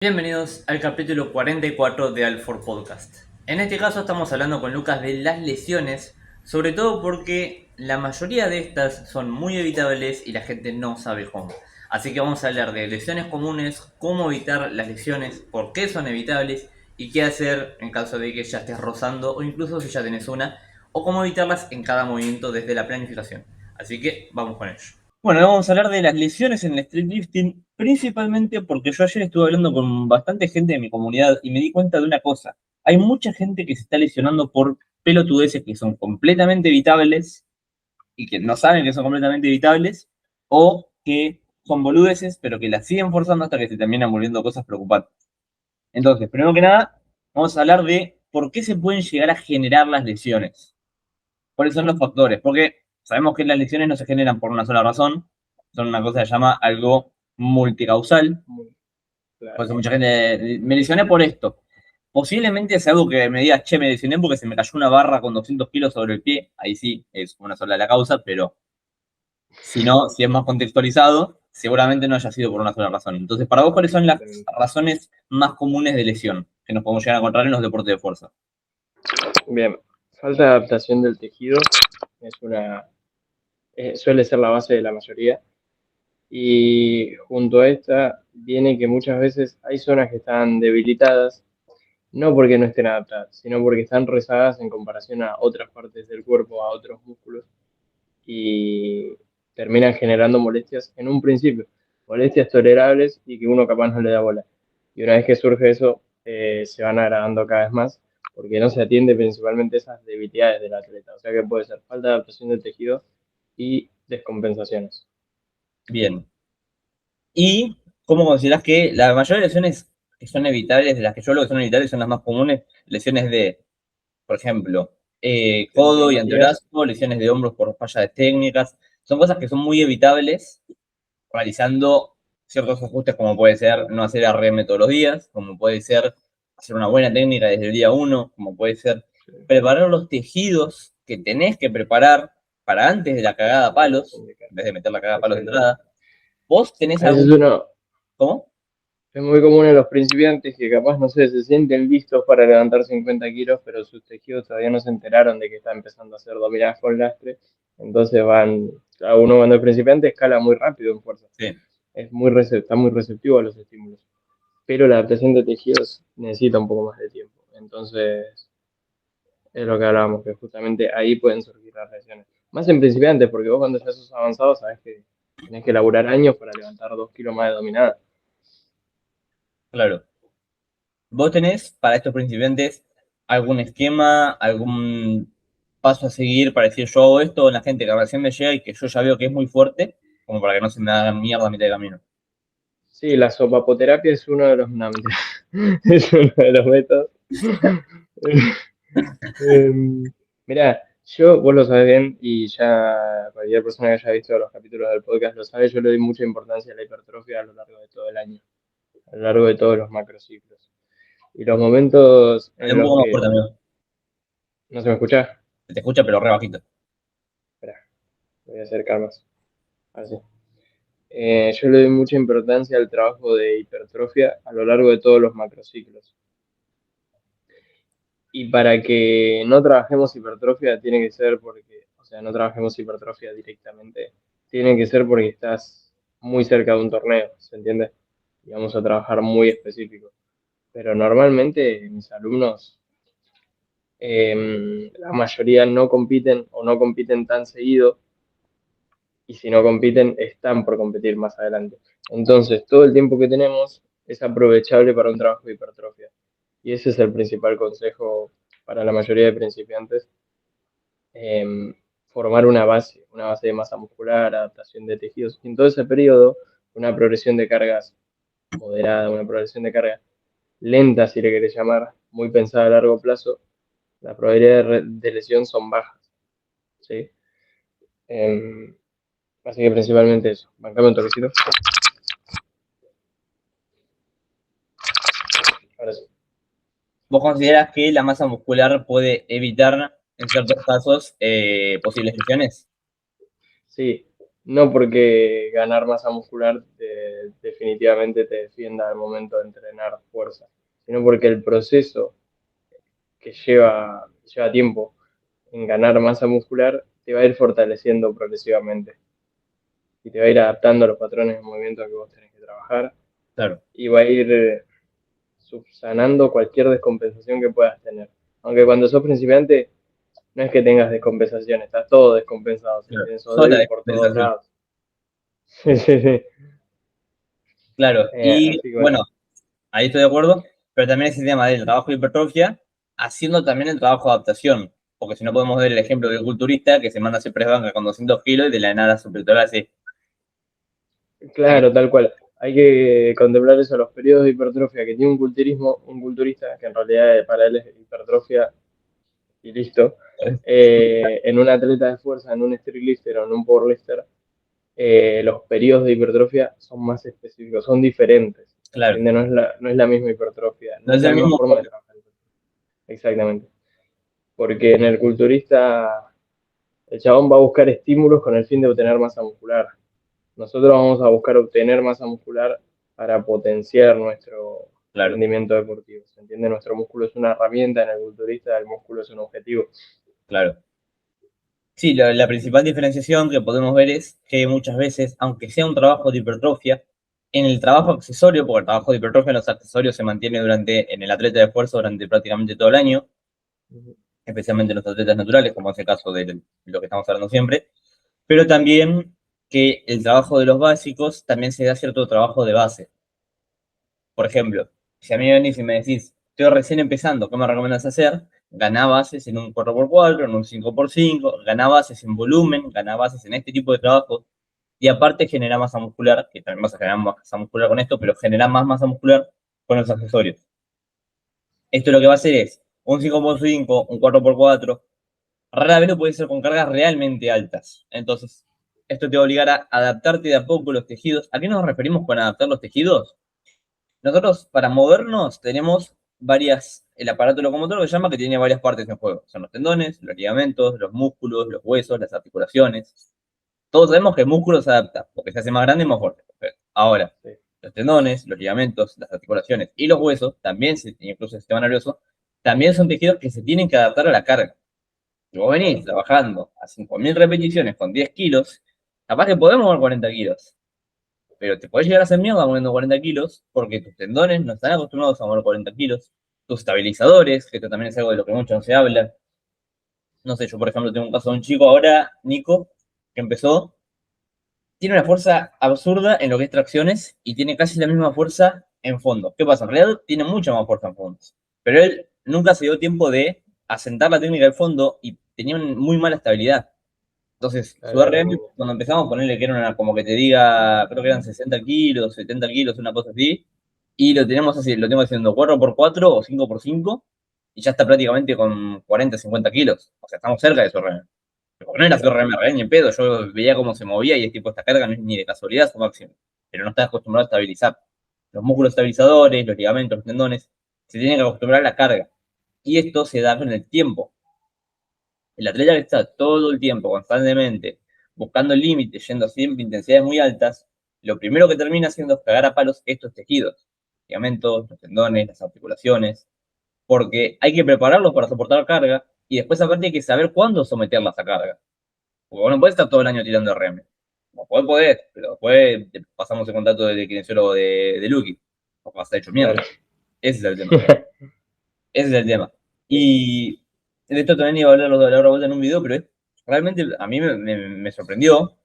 Bienvenidos al capítulo 44 de Alfor Podcast. En este caso estamos hablando con Lucas de las lesiones, sobre todo porque la mayoría de estas son muy evitables y la gente no sabe cómo. Así que vamos a hablar de lesiones comunes, cómo evitar las lesiones, por qué son evitables y qué hacer en caso de que ya estés rozando o incluso si ya tenés una, o cómo evitarlas en cada movimiento desde la planificación. Así que vamos con ello. Bueno, vamos a hablar de las lesiones en el streetlifting, principalmente porque yo ayer estuve hablando con bastante gente de mi comunidad y me di cuenta de una cosa. Hay mucha gente que se está lesionando por pelotudeces que son completamente evitables y que no saben que son completamente evitables, o que son boludeces, pero que las siguen forzando hasta que se terminan volviendo cosas preocupantes. Entonces, primero que nada, vamos a hablar de por qué se pueden llegar a generar las lesiones. ¿Cuáles son los factores? Porque sabemos que las lesiones no se generan por una sola razón, son una cosa que se llama algo multicausal. Por Claro. eso mucha gente me lesioné por esto. Posiblemente es algo que me digas, che, me lesioné porque se me cayó una barra con 200 kilos sobre el pie. Ahí sí, es una sola la causa, pero si no, si es más contextualizado, seguramente no haya sido por una sola razón. Entonces, para vos, ¿cuáles son las Exactamente. razones más comunes de lesión que nos podemos llegar a encontrar en los deportes de fuerza? Bien, falta de adaptación del tejido es suele ser la base de la mayoría. Y junto a esta viene que muchas veces hay zonas que están debilitadas, no porque no estén adaptadas, sino porque están rezagadas en comparación a otras partes del cuerpo, a otros músculos, y terminan generando molestias en un principio, molestias tolerables y que uno capaz no le da bola. Y una vez que surge eso, se van agravando cada vez más porque no se atiende principalmente esas debilidades del atleta. O sea que puede ser falta de adaptación del tejido y descompensaciones. Bien. ¿Y cómo considerás que la mayoría de lesiones que son evitables, de las que yo lo que son evitables, son las más comunes? Lesiones de, por ejemplo, codo y Tendinopatías, antebrazo, lesiones de hombros por fallas de técnicas. Son cosas que son muy evitables realizando ciertos ajustes, como puede ser no hacer RM todos los días, como puede ser hacer una buena técnica desde el día uno, como puede ser preparar los tejidos que tenés que preparar para antes de la cagada a palos, adaptación de carga. en vez de meter la cagada a palos de Exactamente. entrada. ¿Vos tenés A veces algún... uno, ¿Cómo? es muy común en los principiantes que capaz, no sé, se sienten listos para levantar 50 kilos, pero sus tejidos todavía no se enteraron de que está empezando a hacer dominadas con lastre. Entonces cada uno cuando es principiante escala muy rápido en fuerza. Sí. Está muy receptivo a los estímulos. Pero la adaptación de tejidos necesita un poco más de tiempo. Entonces, es lo que hablábamos, que justamente ahí pueden surgir las lesiones. Más en principiantes, porque vos cuando ya sos avanzado sabes que tenés que laburar años para levantar 2 kilos más de dominada. Claro. ¿Vos tenés para estos principiantes algún esquema, algún paso a seguir para decir yo hago esto en la gente que recién me llega y que yo ya veo que es muy fuerte, como para que no se me haga mierda a mitad de camino? Sí, la sopapoterapia es uno de los, no, mentira. Es uno de los métodos. Mira, vos lo sabés bien y ya cualquier persona que haya visto los capítulos del podcast lo sabe, yo le doy mucha importancia a la hipertrofia a lo largo de todo el año, a lo largo de todos los macrociclos. Y los momentos Dale en un los poco más que, fuerte, amigo. no se me escucha, Se te escucha, pero re bajito. espera, voy a acercar más, así. Yo le doy mucha importancia al trabajo de hipertrofia a lo largo de todos los macrociclos. Y para que no trabajemos hipertrofia, tiene que ser porque, o sea, no trabajemos hipertrofia directamente, tiene que ser porque estás muy cerca de un torneo, ¿se entiende? Y vamos a trabajar muy específico. Pero normalmente mis alumnos, la mayoría no compiten o no compiten tan seguido, y si no compiten, están por competir más adelante. Entonces, todo el tiempo que tenemos es aprovechable para un trabajo de hipertrofia. Y ese es el principal consejo para la mayoría de principiantes, eh, formar una base de masa muscular, adaptación de tejidos. Y en todo ese periodo, una progresión de cargas moderada, una progresión de carga lenta, si le querés llamar, muy pensada a largo plazo, las probabilidades de lesión son bajas. ¿Sí? Eh, Así que principalmente eso. Bancame un toquecito. Ahora sí. ¿Vos considerás que la masa muscular puede evitar, en ciertos casos, posibles lesiones? Sí, no porque ganar masa muscular definitivamente te defienda al momento de entrenar fuerza, sino porque el proceso que lleva tiempo en ganar masa muscular te va a ir fortaleciendo progresivamente y te va a ir adaptando a los patrones de movimiento que vos tenés que trabajar Claro, y va a ir subsanando cualquier descompensación que puedas tener. Aunque cuando sos principiante, no es que tengas descompensación, está todo descompensado, se claro. tiene eso Sola débil por todos descompensación. lados. Sí, sí, sí. Claro, y Así que bueno, bueno, ahí estoy de acuerdo, pero también ese tema del trabajo de hipertrofia, haciendo también el trabajo de adaptación, porque si no podemos ver el ejemplo del culturista que se manda a hacer press banca con 200 kilos y de la nada su pectoral hace... claro, tal cual. Hay que contemplar eso, los periodos de hipertrofia que tiene un culturismo, un culturista, que en realidad para él es hipertrofia y listo. En un atleta de fuerza, en un streetlifter o en un powerlifter, los periodos de hipertrofia son más específicos, son diferentes. Claro, ¿Entiendes? No es la misma hipertrofia, no no es es la el misma mismo forma de foco. trabajar. Exactamente. Porque en el culturista, el chabón va a buscar estímulos con el fin de obtener masa muscular. Nosotros vamos a buscar obtener masa muscular para potenciar nuestro Claro, rendimiento deportivo. ¿Se entiende? Nuestro músculo es una herramienta en el culturista, el músculo es un objetivo. claro. Sí, la principal diferenciación que podemos ver es que muchas veces, aunque sea un trabajo de hipertrofia, en el trabajo accesorio, porque el trabajo de hipertrofia en los accesorios se mantiene en el atleta de esfuerzo durante prácticamente todo el año, especialmente en los atletas naturales, como es el caso de lo que estamos hablando siempre, pero también que el trabajo de los básicos también se da cierto trabajo de base. Por ejemplo, si a mí venís y me decís, estoy recién empezando, ¿qué me recomiendas hacer? Ganá bases en un 4x4, en un 5x5, ganá bases en volumen, ganá bases en este tipo de trabajo, y aparte genera masa muscular, que también vas a generar masa muscular con esto, pero genera más masa muscular con los accesorios. Esto lo que va a hacer es un 5x5, un 4x4, rara vez lo puede ser con cargas realmente altas. Entonces, esto te va a obligar a adaptarte de a poco los tejidos. ¿A qué nos referimos con adaptar los tejidos? Nosotros, para movernos, tenemos el aparato locomotor que se llama que tiene varias partes en juego. Son los tendones, los ligamentos, los músculos, los huesos, las articulaciones. Todos sabemos que el músculo se adapta, porque se hace más grande y más fuerte. Ahora, Sí, los tendones, los ligamentos, las articulaciones y los huesos, también, incluso el sistema nervioso, también son tejidos que se tienen que adaptar a la carga. Si vos venís trabajando a 5.000 repeticiones con 10 kilos, capaz que podemos mover 40 kilos, pero te podés llegar a hacer mierda moviendo 40 kilos porque tus tendones no están acostumbrados a mover 40 kilos, tus estabilizadores, que esto también es algo de lo que mucho no se habla. No sé, yo por ejemplo tengo un caso de un chico ahora, Nico, que empezó, tiene una fuerza absurda en lo que es tracciones y tiene casi la misma fuerza en fondo. ¿Qué pasa? En realidad tiene mucha más fuerza en fondos, pero él nunca se dio tiempo de asentar la técnica del fondo y tenía muy mala estabilidad. Entonces, su claro, RM, cuando empezamos a ponerle que era como que te diga, creo que eran 60 kilos, 70 kilos, una cosa así, y lo tenemos así, lo tengo haciendo 4x4 o 5x5, y ya está prácticamente con 40, 50 kilos. O sea, estamos cerca de su RM. Porque no era su claro, RM real ni en pedo, yo veía cómo se movía y es tipo, esta carga no es ni de casualidad su máximo. Pero no está acostumbrado a estabilizar. Los músculos estabilizadores, los ligamentos, los tendones, se tienen que acostumbrar a la carga. Y esto se da con el tiempo. El atleta que está todo el tiempo, constantemente, buscando el límite, yendo siempre a intensidades muy altas, lo primero que termina haciendo es cagar a palos estos tejidos, ligamentos, los tendones, las articulaciones, porque hay que prepararlos para soportar carga y después aparte hay que saber cuándo someterlas a carga. Porque vos no podés estar todo el año tirando RM. Vos podés, pero después te pasamos el contacto del kinesiólogo de Lucky, o vas a estar hecho mierda. claro. Ese es el tema. Ese es el tema. Y de esto también iba a hablar de la hora vuelta en un video, pero realmente a mí me sorprendió.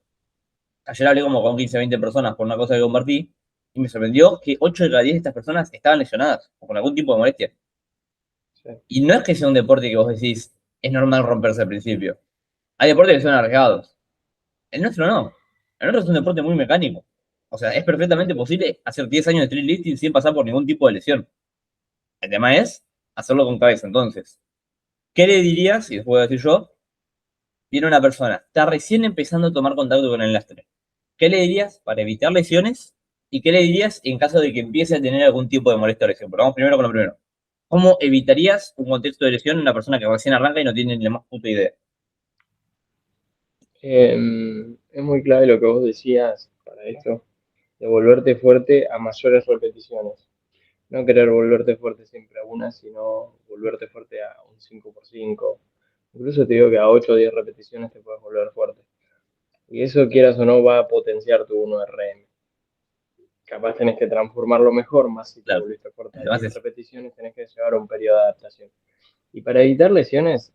Ayer hablé como con 15, 20 personas por una cosa que compartí, y me sorprendió que 8 de cada 10 de estas personas estaban lesionadas o con algún tipo de molestia. Sí, Y no es que sea un deporte que vos decís, es normal romperse al principio. Hay deportes que son arriesgados. El nuestro no. El nuestro es un deporte muy mecánico. O sea, es perfectamente posible hacer 10 años de street lifting sin pasar por ningún tipo de lesión. El tema es hacerlo con cabeza. Entonces, ¿qué le dirías, y después voy a decir yo, viene una persona, está recién empezando a tomar contacto con el lastre? ¿Qué le dirías para evitar lesiones? ¿Y qué le dirías en caso de que empiece a tener algún tipo de molestia o lesión? Pero vamos primero con lo primero. ¿Cómo evitarías un contexto de lesión en una persona que recién arranca y no tiene ni la más puta idea? es muy clave lo que vos decías para esto, de volverte fuerte a mayores repeticiones. No querer volverte fuerte siempre a una, sino volverte fuerte a un 5x5. Incluso te digo que a 8 o 10 repeticiones te puedes volver fuerte. Y eso, quieras o no, va a potenciar tu 1RM. Capaz tenés que transformarlo mejor, más si te Claro. volviste fuerte a Además 10 es, repeticiones, tenés que llevar un periodo de adaptación. Y para evitar lesiones,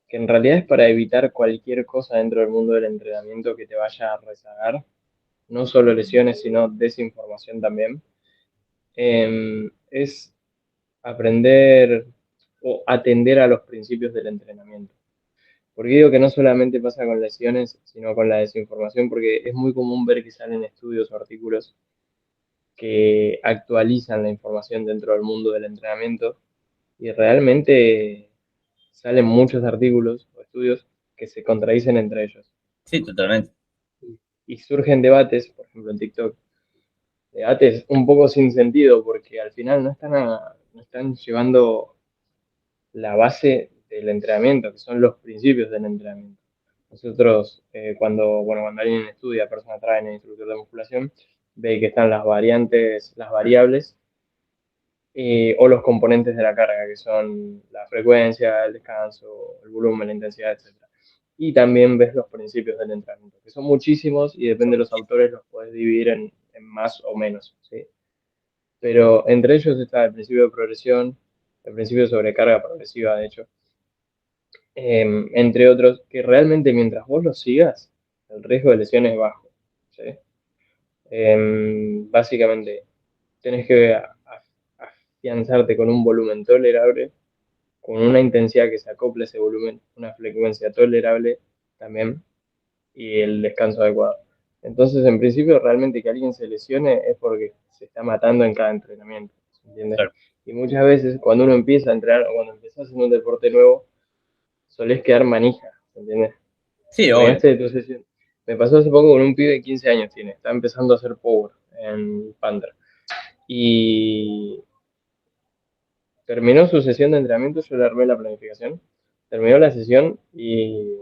que en realidad es para evitar cualquier cosa dentro del mundo del entrenamiento que te vaya a rezagar, no solo lesiones, sino desinformación también, es aprender o atender a los principios del entrenamiento. Porque digo que no solamente pasa con lesiones, sino con la desinformación, porque es muy común ver que salen estudios o artículos que actualizan la información dentro del mundo del entrenamiento y realmente salen muchos artículos o estudios que se contradicen entre ellos. sí, totalmente. Y surgen debates, por ejemplo en TikTok, debates un poco sin sentido porque al final no están llevando la base del entrenamiento, que son los principios del entrenamiento. Nosotros, cuando alguien estudia personal trainer, instructor de musculación, ve que están las variantes, las variables o los componentes de la carga, que son la frecuencia, el descanso, el volumen, la intensidad, etcétera. Y también ves los principios del entrenamiento, que son muchísimos y depende de los autores los puedes dividir en más o menos, ¿sí? Pero entre ellos está el principio de progresión, el principio de sobrecarga progresiva, de hecho, entre otros, que realmente mientras vos los sigas, el riesgo de lesión es bajo, ¿sí? Básicamente, tenés que afianzarte con un volumen tolerable, con una intensidad que se acople a ese volumen, una frecuencia tolerable también, y el descanso adecuado. Entonces, en principio, realmente que alguien se lesione es porque se está matando en cada entrenamiento, ¿entiendes? Claro. Y muchas veces cuando uno empieza a entrenar o cuando empezás en un deporte nuevo, solés quedar manija, ¿entiendes? Sí, obvio. Terminaste de tu sesión. Me pasó hace poco con un pibe de 15 años tiene, está empezando a hacer power en Panther. Y terminó su sesión de entrenamiento, yo le armé la planificación, terminó la sesión y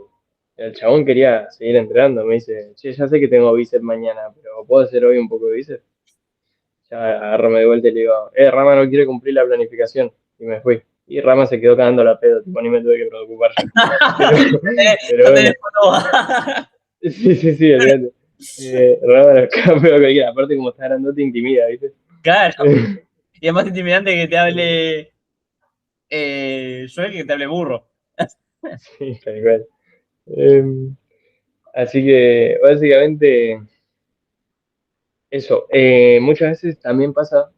el chabón quería seguir entrenando. Me dice, che, ya sé que tengo bíceps mañana, pero ¿puedo hacer hoy un poco de bíceps? Ya agarrame de vuelta y le digo, Rama no quiere cumplir la planificación. Y me fui. Y Rama se quedó cagando la pedo, tipo, ni me tuve que preocupar yo. Pero, pero No tenés bueno, foto. sí, sí, sí, olvídate. Rama lo caga peor cualquiera. Aparte, como está grandote, intimida, ¿viste? Claro. Y es más intimidante que te hable Joel que te hable burro. Sí, tal cual. Así que, básicamente, eso. Muchas veces también pasa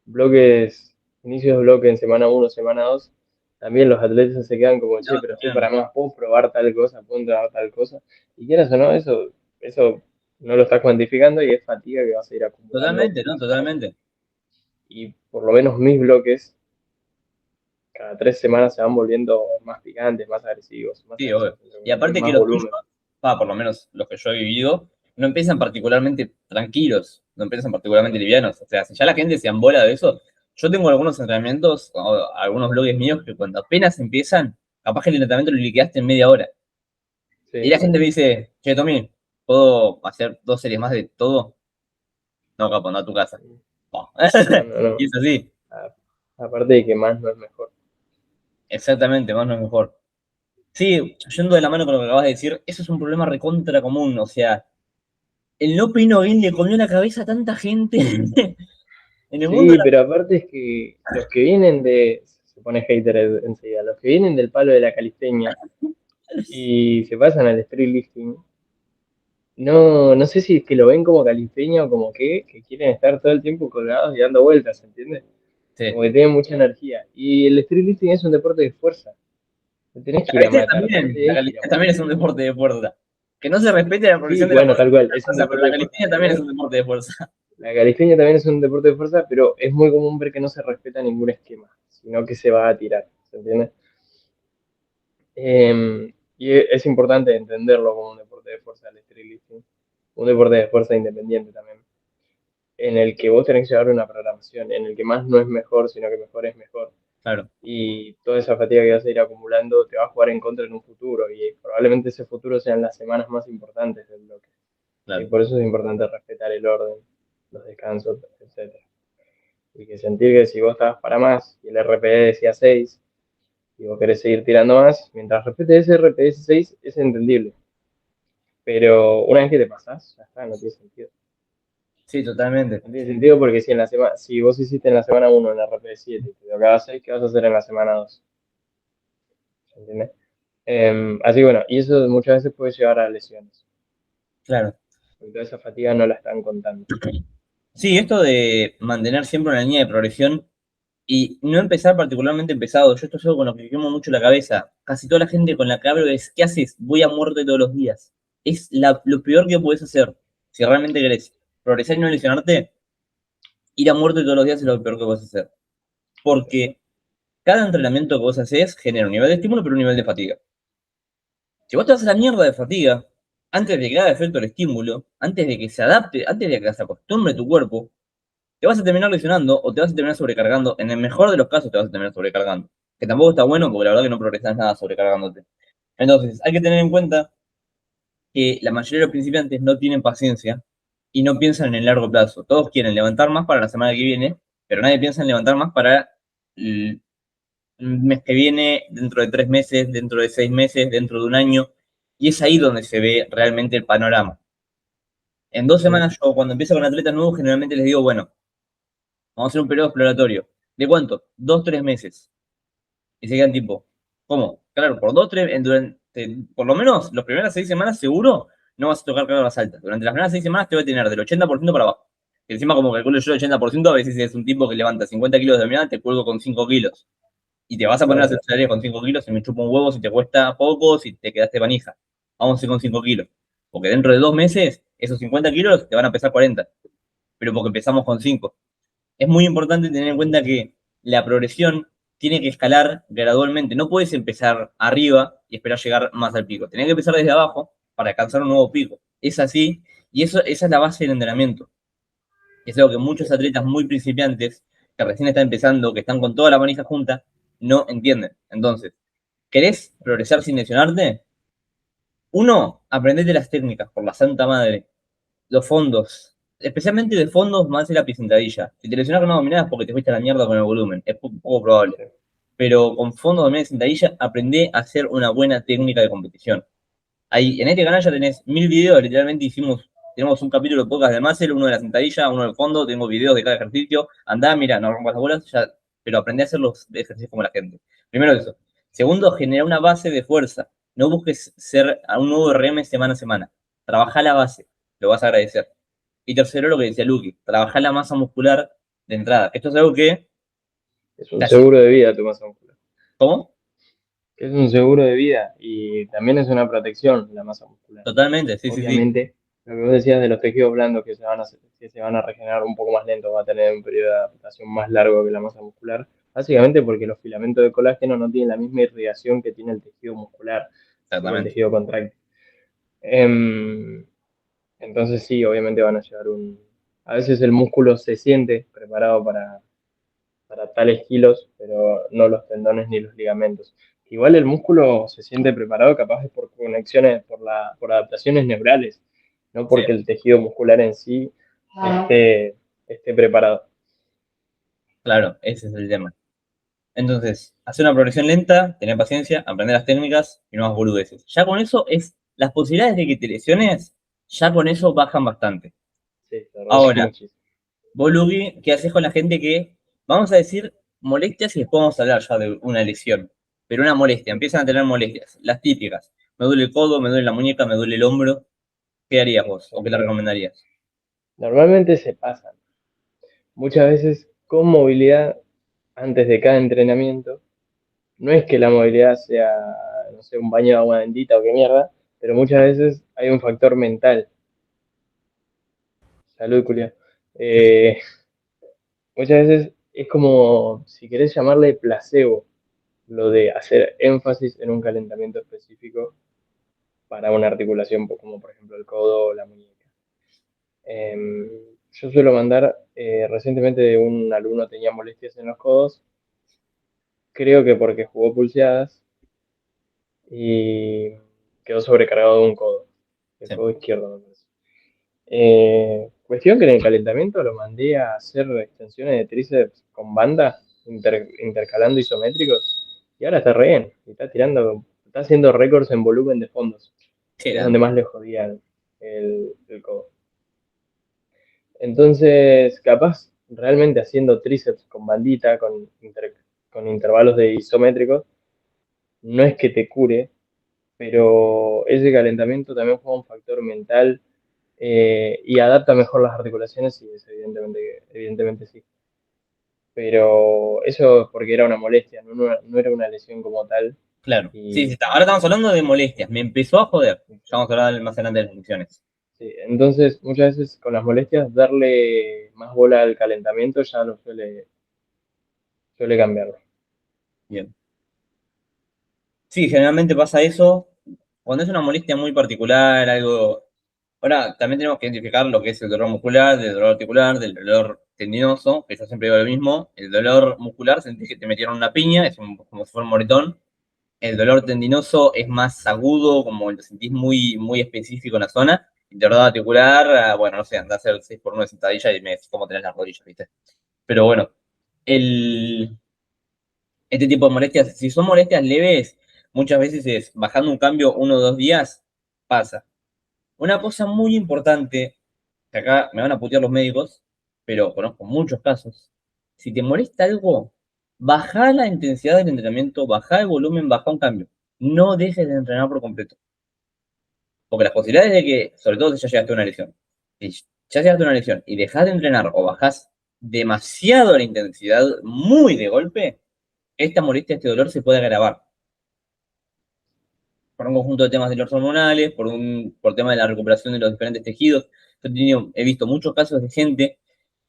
bloques, inicios de bloque en semana uno semana 2. También los atletas se quedan como, No, che, pero estoy para también. más, puedo probar tal cosa, puedo entrenar tal cosa. Y quieras o no, eso no lo estás cuantificando y es fatiga que vas a ir acumulando Totalmente, ¿no? paso a paso. Totalmente. Y por lo menos mis bloques, cada 3 semanas se van volviendo más picantes, más Sí, agresivos, obvio. Y aparte que más los tuyos, volumen. por lo menos los que yo he vivido, no empiezan particularmente tranquilos, no empiezan particularmente livianos. O sea, si ya la gente se embola de eso, yo tengo algunos entrenamientos, o algunos bloques míos que cuando apenas empiezan, capaz que el entrenamiento lo liquidaste en media hora. Y Sí, la gente me dice, che, Tommy, ¿puedo hacer 2 series más de todo? No, capo, no a tu casa. No. no, no, Y no. es así, Aparte de que más no es mejor. exactamente, más no es mejor. Sí, yendo de la mano con lo que acabas de decir, eso es un problema recontra común, o sea, el no pain no gain le comió la cabeza a tanta gente en el mundo de Sí, la... pero aparte es que los que vienen se pone hater enseguida, los que vienen del palo de la calistenia y se pasan al street lifting, no sé si es que lo ven como calistenia o como que quieren estar todo el tiempo colgados y dando vueltas, ¿entiendes? Sí. Como que tienen mucha energía. Y el street lifting es un deporte de fuerza, no tenés La que ir a calistenia matar, también, la tenés que ir a calistenia también mover. es un deporte de fuerza. Que no se respete la Sí, progresión de la bueno, tal cual, es un fuerza, pero deporte la de fuerza, calistenia también es pero un deporte de fuerza. la calistenia también es un deporte de fuerza, pero es muy común ver que no se respeta ningún esquema, sino que se va a tirar, ¿se entiende? Y es importante entenderlo como un deporte de fuerza el streetlifting, un deporte de fuerza independiente también, en el que vos tenés que llevar una programación, en el que más no es mejor, sino que mejor es mejor. Claro. Y toda esa fatiga que vas a ir acumulando te va a jugar en contra en un futuro, y probablemente ese futuro sean las semanas más importantes del bloque. Y Claro. por eso es importante respetar el orden, los descansos, etcétera. Y que sentir que si vos estabas para más y el RPE decía 6 y vos querés seguir tirando más, mientras respete ese RPE 6 es entendible. Pero una vez que te pasás, ya está, no tiene sentido. Sí, totalmente. No tiene sentido porque si en la semana, si vos hiciste en la semana 1 en RPE 7 y te tocaba 6, ¿qué vas a hacer en la semana 2? ¿Entiendes? Así que bueno, y eso muchas veces puede llevar a lesiones. Claro. Porque toda esa fatiga no la están contando. Sí, esto de mantener siempre una línea de progresión y no empezar particularmente empezado. Yo esto es algo con lo que quemo mucho la cabeza. Casi toda la gente con la que hablo es, ¿qué haces? Voy a muerte todos los días. Es lo peor que puedes hacer. Si realmente querés progresar y no lesionarte, ir a muerte todos los días es lo peor que puedes hacer. Porque cada entrenamiento que vos haces genera un nivel de estímulo, pero un nivel de fatiga. Si vos te vas a la mierda de fatiga, antes de que haga efecto el estímulo, antes de que se adapte, antes de que se acostumbre tu cuerpo, te vas a terminar lesionando o te vas a terminar sobrecargando. En el mejor de los casos te vas a terminar sobrecargando. Que tampoco está bueno porque la verdad que no progresas nada sobrecargándote. Entonces, hay que tener en cuenta que la mayoría de los principiantes no tienen paciencia y no piensan en el largo plazo. Todos quieren levantar más para la semana que viene, pero nadie piensa en levantar más para el mes que viene, dentro de 3 meses, dentro de 6 meses, dentro de un año. Y es ahí donde se ve realmente el panorama. En 2 semanas, yo cuando empiezo con atletas nuevos, generalmente les digo, bueno, vamos a hacer un periodo exploratorio. ¿De cuánto? 2, 3 meses. Y se quedan tipo, ¿cómo? Claro, por 2, 3, por lo menos las primeras 6 semanas seguro no vas a tocar cargas altas. Durante las primeras 6 semanas te voy a tener del 80% para abajo. Que encima, como calculo yo el 80%, a veces es un tipo que levanta 50 kilos de dominada, te cuelgo con 5 kilos. Y te vas a poner a hacer Claro. tareas con 5 kilos y me chupa un huevo si te cuesta poco, si te quedaste manija. Vamos a hacer con 5 kilos. Porque dentro de 2 meses, esos 50 kilos te van a pesar 40. Pero porque empezamos con 5. Es muy importante tener en cuenta que la progresión tiene que escalar gradualmente. No puedes empezar arriba y esperar llegar más al pico. Tenés que empezar desde abajo para alcanzar un nuevo pico. Es así, y esa es la base del entrenamiento. Es algo que muchos atletas muy principiantes, que recién están empezando, que están con toda la manija junta, no entienden. Entonces, ¿querés progresar sin lesionarte? Uno, aprendete las técnicas, por la santa madre. Los fondos, especialmente de fondos más de la pisentadilla. Si te lesionas con una dominada es porque te fuiste a la mierda con el volumen, es poco probable. Sí. Pero con fondos de media sentadilla aprendé a hacer una buena técnica de competición. Ahí, en este canal ya tenés 1000 videos, literalmente tenemos un capítulo de podcast de Muscle, uno de la sentadilla, uno del fondo, tengo videos de cada ejercicio. Andá, mira, no rompas las bolas, ya, pero aprendí a hacer los ejercicios como la gente. Primero eso. Segundo, genera una base de fuerza. No busques ser a un nuevo RM semana a semana. Trabaja la base, lo vas a agradecer. Y tercero, lo que decía Lucky, trabajar la masa muscular de entrada. Esto es algo que Es un casi. seguro de vida tu masa muscular. ¿Cómo? Es un seguro de vida y también es una protección la masa muscular. Totalmente, sí, sí, sí. Obviamente, lo que vos decías de los tejidos blandos que se van a regenerar un poco más lento, va a tener un periodo de adaptación más largo que la masa muscular, básicamente porque los filamentos de colágeno no tienen la misma irrigación que tiene el tejido muscular, que el Exactamente. tejido contráctil. Em, entonces sí, obviamente van a llevar un... A veces el músculo se siente preparado para tales kilos, pero no los tendones ni los ligamentos. Igual el músculo se siente preparado capaz es por conexiones, por adaptaciones neurales, no Sí, porque el tejido muscular en sí esté, esté preparado. claro, ese es el tema. Entonces, hacer una progresión lenta, tener paciencia, aprender las técnicas y no más boludeces. Ya con eso las posibilidades de que te lesiones, ya con eso bajan bastante. Sí, se reduce Ahora, muchísimo. vos, Luqui, ¿qué haces con la gente que, vamos a decir, molestias y después vamos a hablar ya de una lesión? Pero una molestia, empiezan a tener molestias, las típicas. Me duele el codo, me duele la muñeca, me duele el hombro. ¿Qué harías vos o qué le recomendarías? Normalmente se pasan. Muchas veces con movilidad antes de cada entrenamiento. No es que la movilidad sea, no sé, un baño de agua bendita o qué mierda, pero muchas veces hay un factor mental. Salud, culiao. Eh, Muchas veces es como, si querés llamarle placebo, lo de hacer énfasis en un calentamiento específico para una articulación como por ejemplo el codo o la muñeca. Yo suelo mandar, recientemente un alumno tenía molestias en los codos, creo que porque jugó pulseadas y quedó sobrecargado de un codo, el Sí, codo izquierdo me parece. Cuestión que en el calentamiento lo mandé a hacer extensiones de tríceps con banda, intercalando isométricos, y ahora está re bien, y está haciendo récords en volumen de fondos, Qué que es donde grande. más le jodía el codo. Entonces, capaz, realmente haciendo tríceps con bandita, con intervalos de isométricos, no es que te cure, pero ese calentamiento también juega un factor mental y adapta mejor las articulaciones, y es evidentemente sí. Pero eso es porque era una molestia, no era una lesión como tal. Claro. Sí, sí, Y está. Ahora estamos hablando de molestias. Me empezó a joder. Ya vamos a hablar más adelante de las lesiones. sí, entonces muchas veces con las molestias darle más bola al calentamiento ya no suele cambiarlo. Bien. Sí, generalmente pasa eso. Cuando es una molestia muy particular, algo. Ahora, también tenemos que identificar lo que es el dolor muscular, del dolor articular, del dolor tendinoso, que yo siempre digo lo mismo. El dolor muscular, sentís que te metieron una piña, como si fuera un moretón. El dolor tendinoso es más agudo, como lo sentís muy, muy específico en la zona. El dolor articular, bueno, no sé, andá a hacer 6x1 de sentadilla y me decís cómo tenés las rodillas, ¿viste? Pero bueno, el, este tipo de molestias, si son molestias leves, muchas veces es bajando un cambio 1 o 2 días, pasa. Una cosa muy importante, que acá me van a putear los médicos, pero conozco muchos casos. Si te molesta algo, baja la intensidad del entrenamiento, baja el volumen, baja un cambio. No dejes de entrenar por completo. Porque las posibilidades de que, sobre todo si ya llegaste a una lesión, si ya llegaste a una lesión y dejas de entrenar o bajás demasiado la intensidad muy de golpe, esta molestia, este dolor se puede agravar por un conjunto de temas de los hormonales, por tema de la recuperación de los diferentes tejidos. He visto muchos casos de gente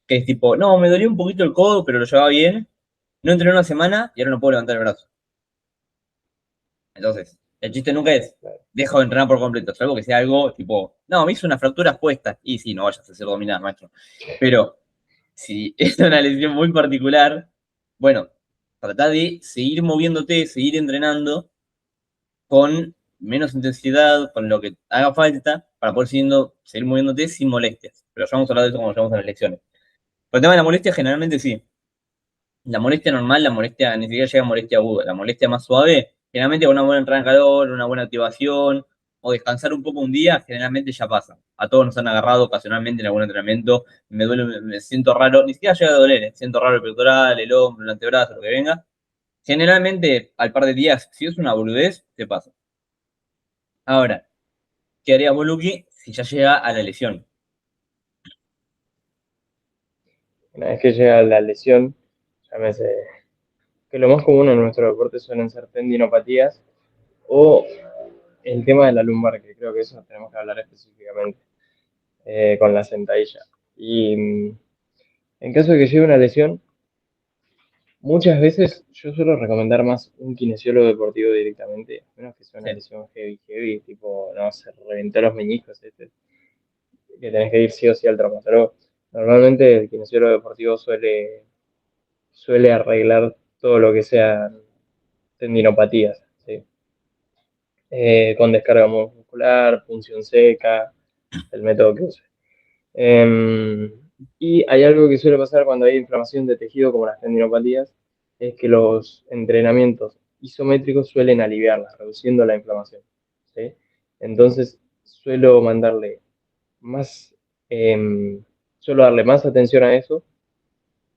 que es tipo, no, me dolió un poquito el codo, pero lo llevaba bien, no entrené una semana y ahora no puedo levantar el brazo. Entonces, el chiste nunca es, dejo de entrenar por completo, salvo que sea algo tipo, no, me hizo una fractura expuesta, y sí, no vayas a ser dominada, maestro. Pero si es una lesión muy particular, bueno, trata de seguir moviéndote, seguir entrenando con menos intensidad, con lo que haga falta, para poder seguir moviéndote sin molestias. Pero ya vamos a hablar de eso cuando llegamos a las lecciones. Por el tema de la molestia, generalmente sí. La molestia normal, la molestia, ni siquiera llega a molestia aguda. La molestia más suave, generalmente con una buena entrada en calor, una buena activación, o descansar un poco un día, generalmente ya pasa. A todos nos han agarrado ocasionalmente en algún entrenamiento, me duele, me siento raro, ni siquiera llega a doler, siento raro el pectoral, el hombro, el antebrazo, lo que venga. Generalmente, al par de días, si es una boludez, te pasa. Ahora, ¿qué haría Boluki si ya llega a la lesión? Una vez que llega la lesión, llámese que lo más común en nuestro deporte suelen ser tendinopatías o el tema de la lumbar, que creo que eso tenemos que hablar específicamente con la sentadilla. Y en caso de que llegue una lesión, muchas veces yo suelo recomendar más un kinesiólogo deportivo directamente, a menos que sea una Sí. lesión heavy, tipo, no, se reventó los meñiscos, que tenés que ir sí o sí al traumatólogo. Normalmente el kinesiólogo deportivo suele arreglar todo lo que sea tendinopatías, ¿sí? Con descarga muscular, punción seca, el método que use. Y hay algo que suele pasar cuando hay inflamación de tejido como las tendinopatías, es que los entrenamientos isométricos suelen aliviarlas, reduciendo la inflamación, ¿sí? Entonces suelo mandarle más, suelo darle más atención a eso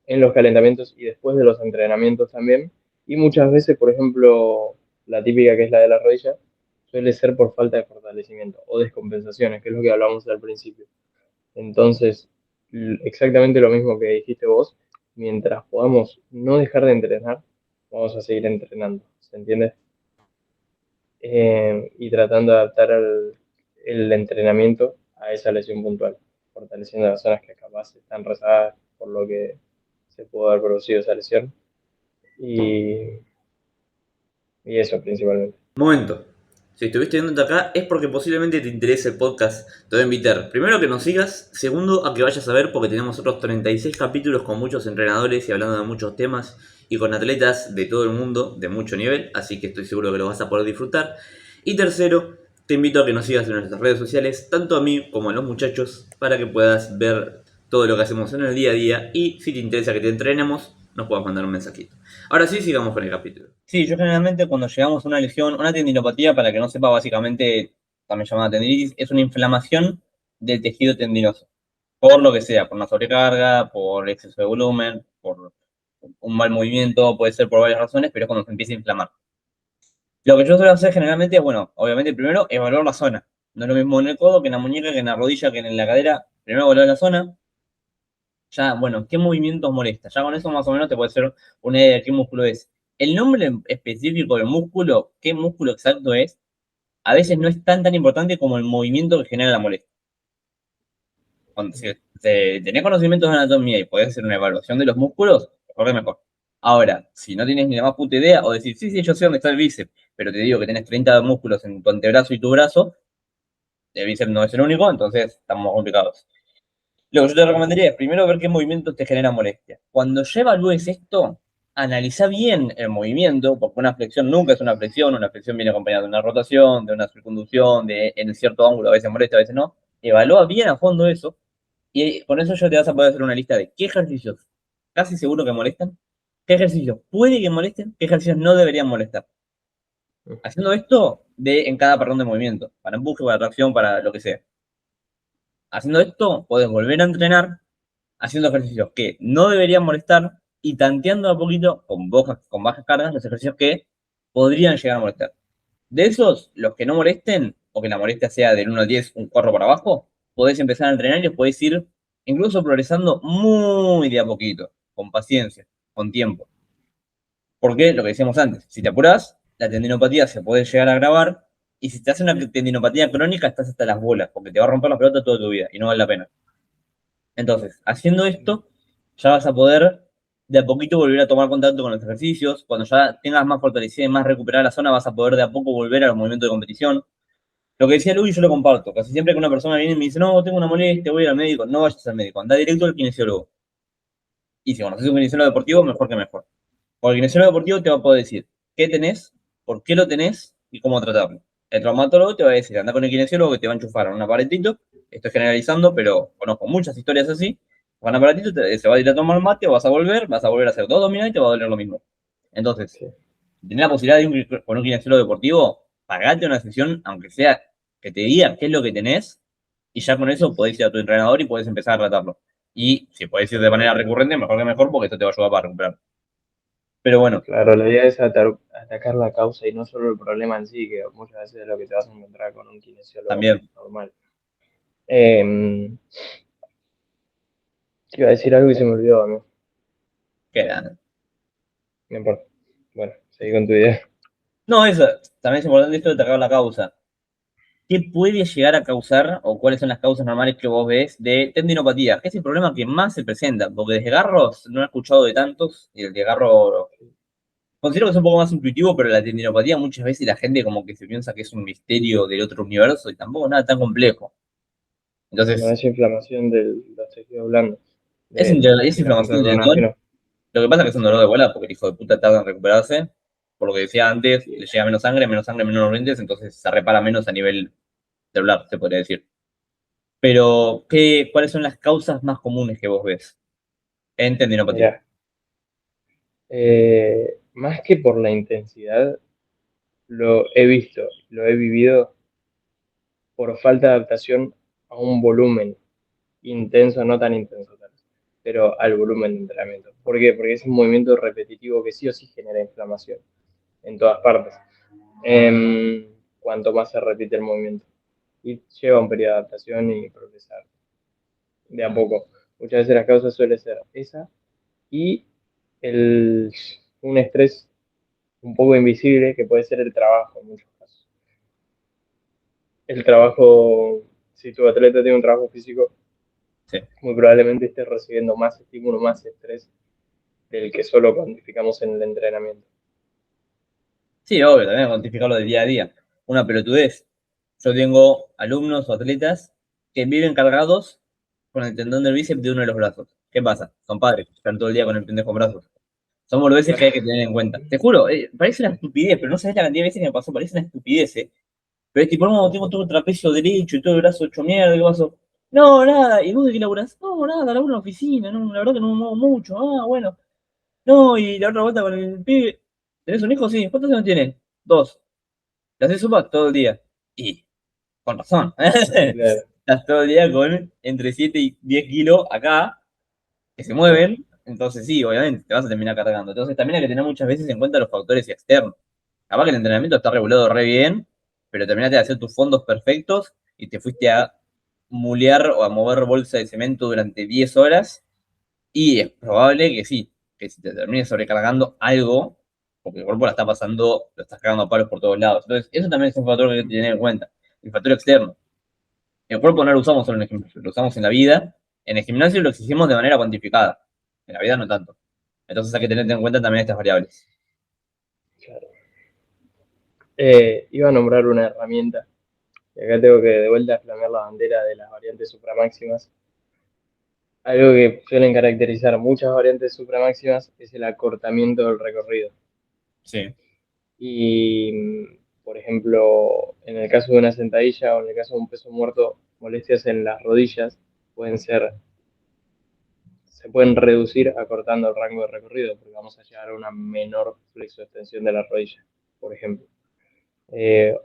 en los calentamientos y después de los entrenamientos también. Y muchas veces, por ejemplo, la típica que es la de la rodilla, suele ser por falta de fortalecimiento o descompensaciones, que es lo que hablamos al principio. Entonces, exactamente lo mismo que dijiste vos, mientras podamos no dejar de entrenar, vamos a seguir entrenando, ¿se entiende? Y tratando de adaptar el entrenamiento a esa lesión puntual, fortaleciendo las zonas que capaz están rezagadas por lo que se pudo haber producido esa lesión. Y, y eso principalmente. Momento. Si estuviste viendo hasta acá es porque posiblemente te interese el podcast. Te voy a invitar, primero, a que nos sigas, segundo, a que vayas a ver porque tenemos otros 36 capítulos con muchos entrenadores y hablando de muchos temas y con atletas de todo el mundo de mucho nivel, así que estoy seguro que lo vas a poder disfrutar. Y tercero, te invito a que nos sigas en nuestras redes sociales, tanto a mí como a los muchachos, para que puedas ver todo lo que hacemos en el día a día y si te interesa que te entrenemos, nos puedas mandar un mensajito. Ahora sí, sigamos con el capítulo. Sí, yo generalmente cuando llegamos a una lesión, una tendinopatía, para que no sepa, básicamente, también llamada tendinitis, es una inflamación del tejido tendinoso. Por lo que sea, por una sobrecarga, por exceso de volumen, por un mal movimiento, puede ser por varias razones, pero es cuando se empieza a inflamar. Lo que yo suelo hacer generalmente es, bueno, obviamente primero evaluar la zona. No es lo mismo en el codo que en la muñeca, que en la rodilla, que en la cadera. Primero evaluar la zona. Ya, bueno, ¿qué movimientos molesta? Ya con eso más o menos te puede ser una idea de qué músculo es. El nombre específico del músculo, qué músculo exacto es, a veces no es tan importante como el movimiento que genera la molestia. Si tenés conocimientos de anatomía y podés hacer una evaluación de los músculos, mejor que mejor. Ahora, si no tienes ni la más puta idea, o decir, sí, yo sé dónde está el bíceps, pero te digo que tenés 30 músculos en tu antebrazo y tu brazo, el bíceps no es el único, entonces estamos complicados. Lo que yo te recomendaría es primero ver qué movimientos te generan molestia. Cuando ya evalúes esto, analiza bien el movimiento, porque una flexión nunca es una flexión viene acompañada de una rotación, de una circunducción, de en cierto ángulo, a veces molesta, a veces no. Evalúa bien a fondo eso, y con eso ya te vas a poder hacer una lista de qué ejercicios casi seguro que molestan, qué ejercicios puede que molesten, qué ejercicios no deberían molestar. Haciendo esto en cada patrón de movimiento, para empuje, para tracción, para lo que sea. Haciendo esto, puedes volver a entrenar haciendo ejercicios que no deberían molestar y tanteando a poquito con bajas cargas los ejercicios que podrían llegar a molestar. De esos, los que no molesten, o que la molestia sea del 1 al 10, un 4 para abajo, podés empezar a entrenar y los podés ir incluso progresando muy de a poquito, con paciencia, con tiempo. Porque lo que decíamos antes, si te apurás, la tendinopatía se puede llegar a agravar, y si te hace una tendinopatía crónica, estás hasta las bolas, porque te va a romper la pelota toda tu vida y no vale la pena. Entonces, haciendo esto, ya vas a poder de a poquito volver a tomar contacto con los ejercicios. Cuando ya tengas más fortalecida y más recuperada la zona, vas a poder de a poco volver a los movimientos de competición. Lo que decía Luis, yo lo comparto. Casi siempre que una persona viene y me dice, no, tengo una molestia, voy a ir al médico, no vayas al médico, anda directo al kinesiólogo. Y si conoces un kinesiólogo deportivo, mejor que mejor. Porque el kinesiólogo deportivo te va a poder decir qué tenés, por qué lo tenés y cómo tratarlo. El traumatólogo te va a decir, anda con el kinesiólogo que te va a enchufar a un aparatito. Estoy generalizando, pero conozco muchas historias así. Con un aparatito se va a ir a tomar mate, vas a volver a hacer dos dominadas y te va a doler lo mismo. Entonces, Sí. si tenés la posibilidad de ir con un kinesiólogo deportivo, pagate una sesión, aunque sea que te diga qué es lo que tenés, y ya con eso podés ir a tu entrenador y podés empezar a tratarlo. Y si podés ir de manera recurrente, mejor que mejor, porque esto te va a ayudar para recuperar. Pero bueno, Claro, la idea es atacar la causa y no solo el problema en sí, que muchas veces es lo que te vas a encontrar con un kinesiólogo también normal. Te iba a decir algo y se me olvidó a mí. queda. No importa. Bueno, seguí con tu idea. No, eso, también es importante esto de atacar la causa. ¿Qué puede llegar a causar o cuáles son las causas normales que vos ves de tendinopatía? Que es el problema que más se presenta, porque desgarros no he escuchado de tantos, y el desgarro considero que es un poco más intuitivo, pero la tendinopatía muchas veces la gente como que se piensa que es un misterio del otro universo y tampoco es nada tan complejo. No Entonces, es inflamación de los tejidos blandos, es de la inflamación del tendón. interrelación. Lo que pasa es que es un Sí, dolor de bola porque el hijo de puta tarda en recuperarse. Por lo que decía antes, le llega menos sangre, menos nutrientes, entonces se repara menos a nivel celular, se podría decir. Pero, ¿cuáles son las causas más comunes que vos ves en tendinopatía? mira, más que por la intensidad, lo he visto, lo he vivido por falta de adaptación a un volumen intenso, no tan intenso, tal vez, pero al volumen de entrenamiento. ¿Por qué? Porque es un movimiento repetitivo que sí o sí genera inflamación en todas partes. Cuanto más se repite el movimiento. Y lleva un periodo de adaptación y progresar de a poco. Muchas veces la causa suele ser esa y el, un estrés un poco invisible que puede ser el trabajo en muchos casos. El trabajo, si tu atleta tiene un trabajo físico, Sí, muy probablemente estés recibiendo más estímulo, más estrés del que solo cuantificamos en el entrenamiento. sí, obvio, también cuantificarlo de día a día. Una pelotudez. Yo tengo alumnos o atletas que viven cargados con el tendón del bíceps de uno de los brazos. ¿Qué pasa? Son padres, están todo el día con el pendejo en brazos. Son boludeces que hay que tener en cuenta. Te juro, parece una estupidez, pero no sabes la cantidad de veces que me pasó, parece una estupidez, Pero es tipo, no, tengo todo el trapecio derecho y todo el brazo hecho mierda, ¿qué pasó? No, nada, ¿y vos de qué laburás? No, nada, laburo en la oficina, no, la verdad que no muevo mucho, bueno. No, y la otra vuelta con el pibe, ¿tenés un hijo? Sí, ¿cuántos años tiene? Dos. ¿Le haces sopa? Todo el día. Y, con razón. Claro, Estás todo el día con entre 7 y 10 kilos acá, que se claro, mueven, entonces sí, obviamente, te vas a terminar cargando. Entonces también hay que tener muchas veces en cuenta los factores externos. Capaz que el entrenamiento está regulado re bien, pero terminaste de hacer tus fondos perfectos y te fuiste a mulear o a mover bolsa de cemento durante 10 horas y es probable que sí, que si te termines sobrecargando algo, porque el cuerpo la está pasando, lo estás cagando a palos por todos lados. Entonces, eso también es un factor que hay que tener en cuenta. El factor externo. El cuerpo no lo usamos solo en el gimnasio, lo usamos en la vida. En el gimnasio lo exigimos de manera cuantificada. En la vida no tanto. Entonces hay que tener en cuenta también estas variables. claro. Iba a nombrar una herramienta, y acá tengo que de vuelta flamear la bandera de las variantes supramáximas. Algo que suelen caracterizar muchas variantes supramáximas es el acortamiento del recorrido. Sí, Y, por ejemplo, en el caso de una sentadilla o en el caso de un peso muerto, molestias en las rodillas pueden ser, se pueden reducir acortando el rango de recorrido, porque vamos a llegar a una menor flexoextensión de la rodilla, por ejemplo.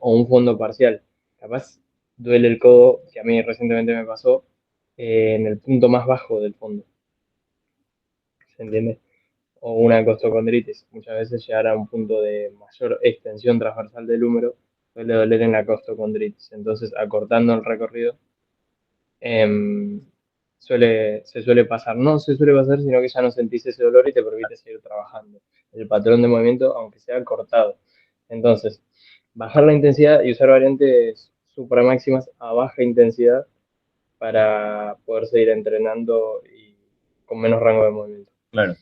O un fondo parcial. Capaz duele el codo, que a mí recientemente me pasó, en el punto más bajo del fondo, ¿se entiende? O una costocondritis. Muchas veces llegar a un punto de mayor extensión transversal del húmero suele doler en la costocondritis. Entonces, acortando el recorrido, em, se suele pasar. No se suele pasar, sino que ya no sentís ese dolor y te permite seguir trabajando. El patrón de movimiento, aunque sea cortado. Entonces, bajar la intensidad y usar variantes supramáximas a baja intensidad para poder seguir entrenando y con menos rango de movimiento. claro.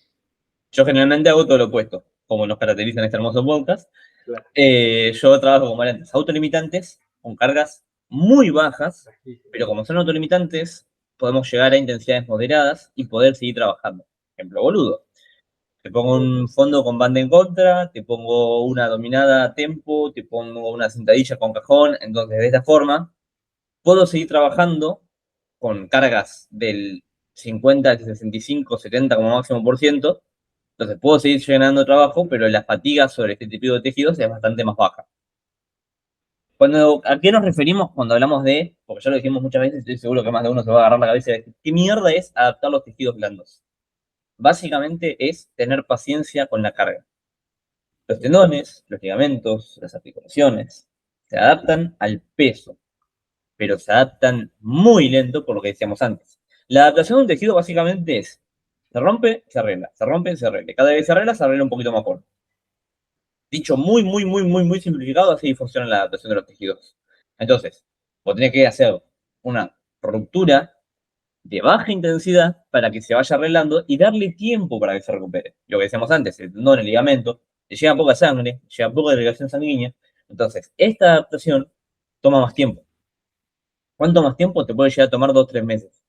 Yo generalmente hago todo lo opuesto, como nos caracteriza en este hermoso podcast. Claro. Yo trabajo con variantes autolimitantes, con cargas muy bajas, Bajísimo. pero como son autolimitantes, podemos llegar a intensidades moderadas y poder seguir trabajando. Ejemplo, boludo. Te pongo un fondo con banda en contra, te pongo una dominada a tempo, te pongo una sentadilla con cajón. Entonces, de esta forma, puedo seguir trabajando con cargas del 50, al 65, 70 como máximo por ciento. Entonces, puedo seguir llenando trabajo, pero la fatiga sobre este tipo de tejidos es bastante más baja. ¿A qué nos referimos cuando hablamos de, porque ya lo dijimos muchas veces, estoy seguro que más de uno se va a agarrar la cabeza y decir, ¿qué mierda es adaptar los tejidos blandos? Básicamente es tener paciencia con la carga. Los tendones, los ligamentos, las articulaciones se adaptan al peso, pero se adaptan muy lento por lo que decíamos antes. La adaptación de un tejido básicamente es, se rompe, se arregla, se rompe, se arregla. Cada vez se arregla un poquito mejor. Dicho muy simplificado, así funciona la adaptación de los tejidos. Entonces, vos tenés que hacer una ruptura de baja intensidad para que se vaya arreglando y darle tiempo para que se recupere. Lo que decíamos antes, el tendón, el ligamento, le llega poca sangre, le llega poca irrigación sanguínea. Entonces, esta adaptación toma más tiempo. ¿Cuánto más tiempo? Te puede llegar a tomar 2 o 3 meses.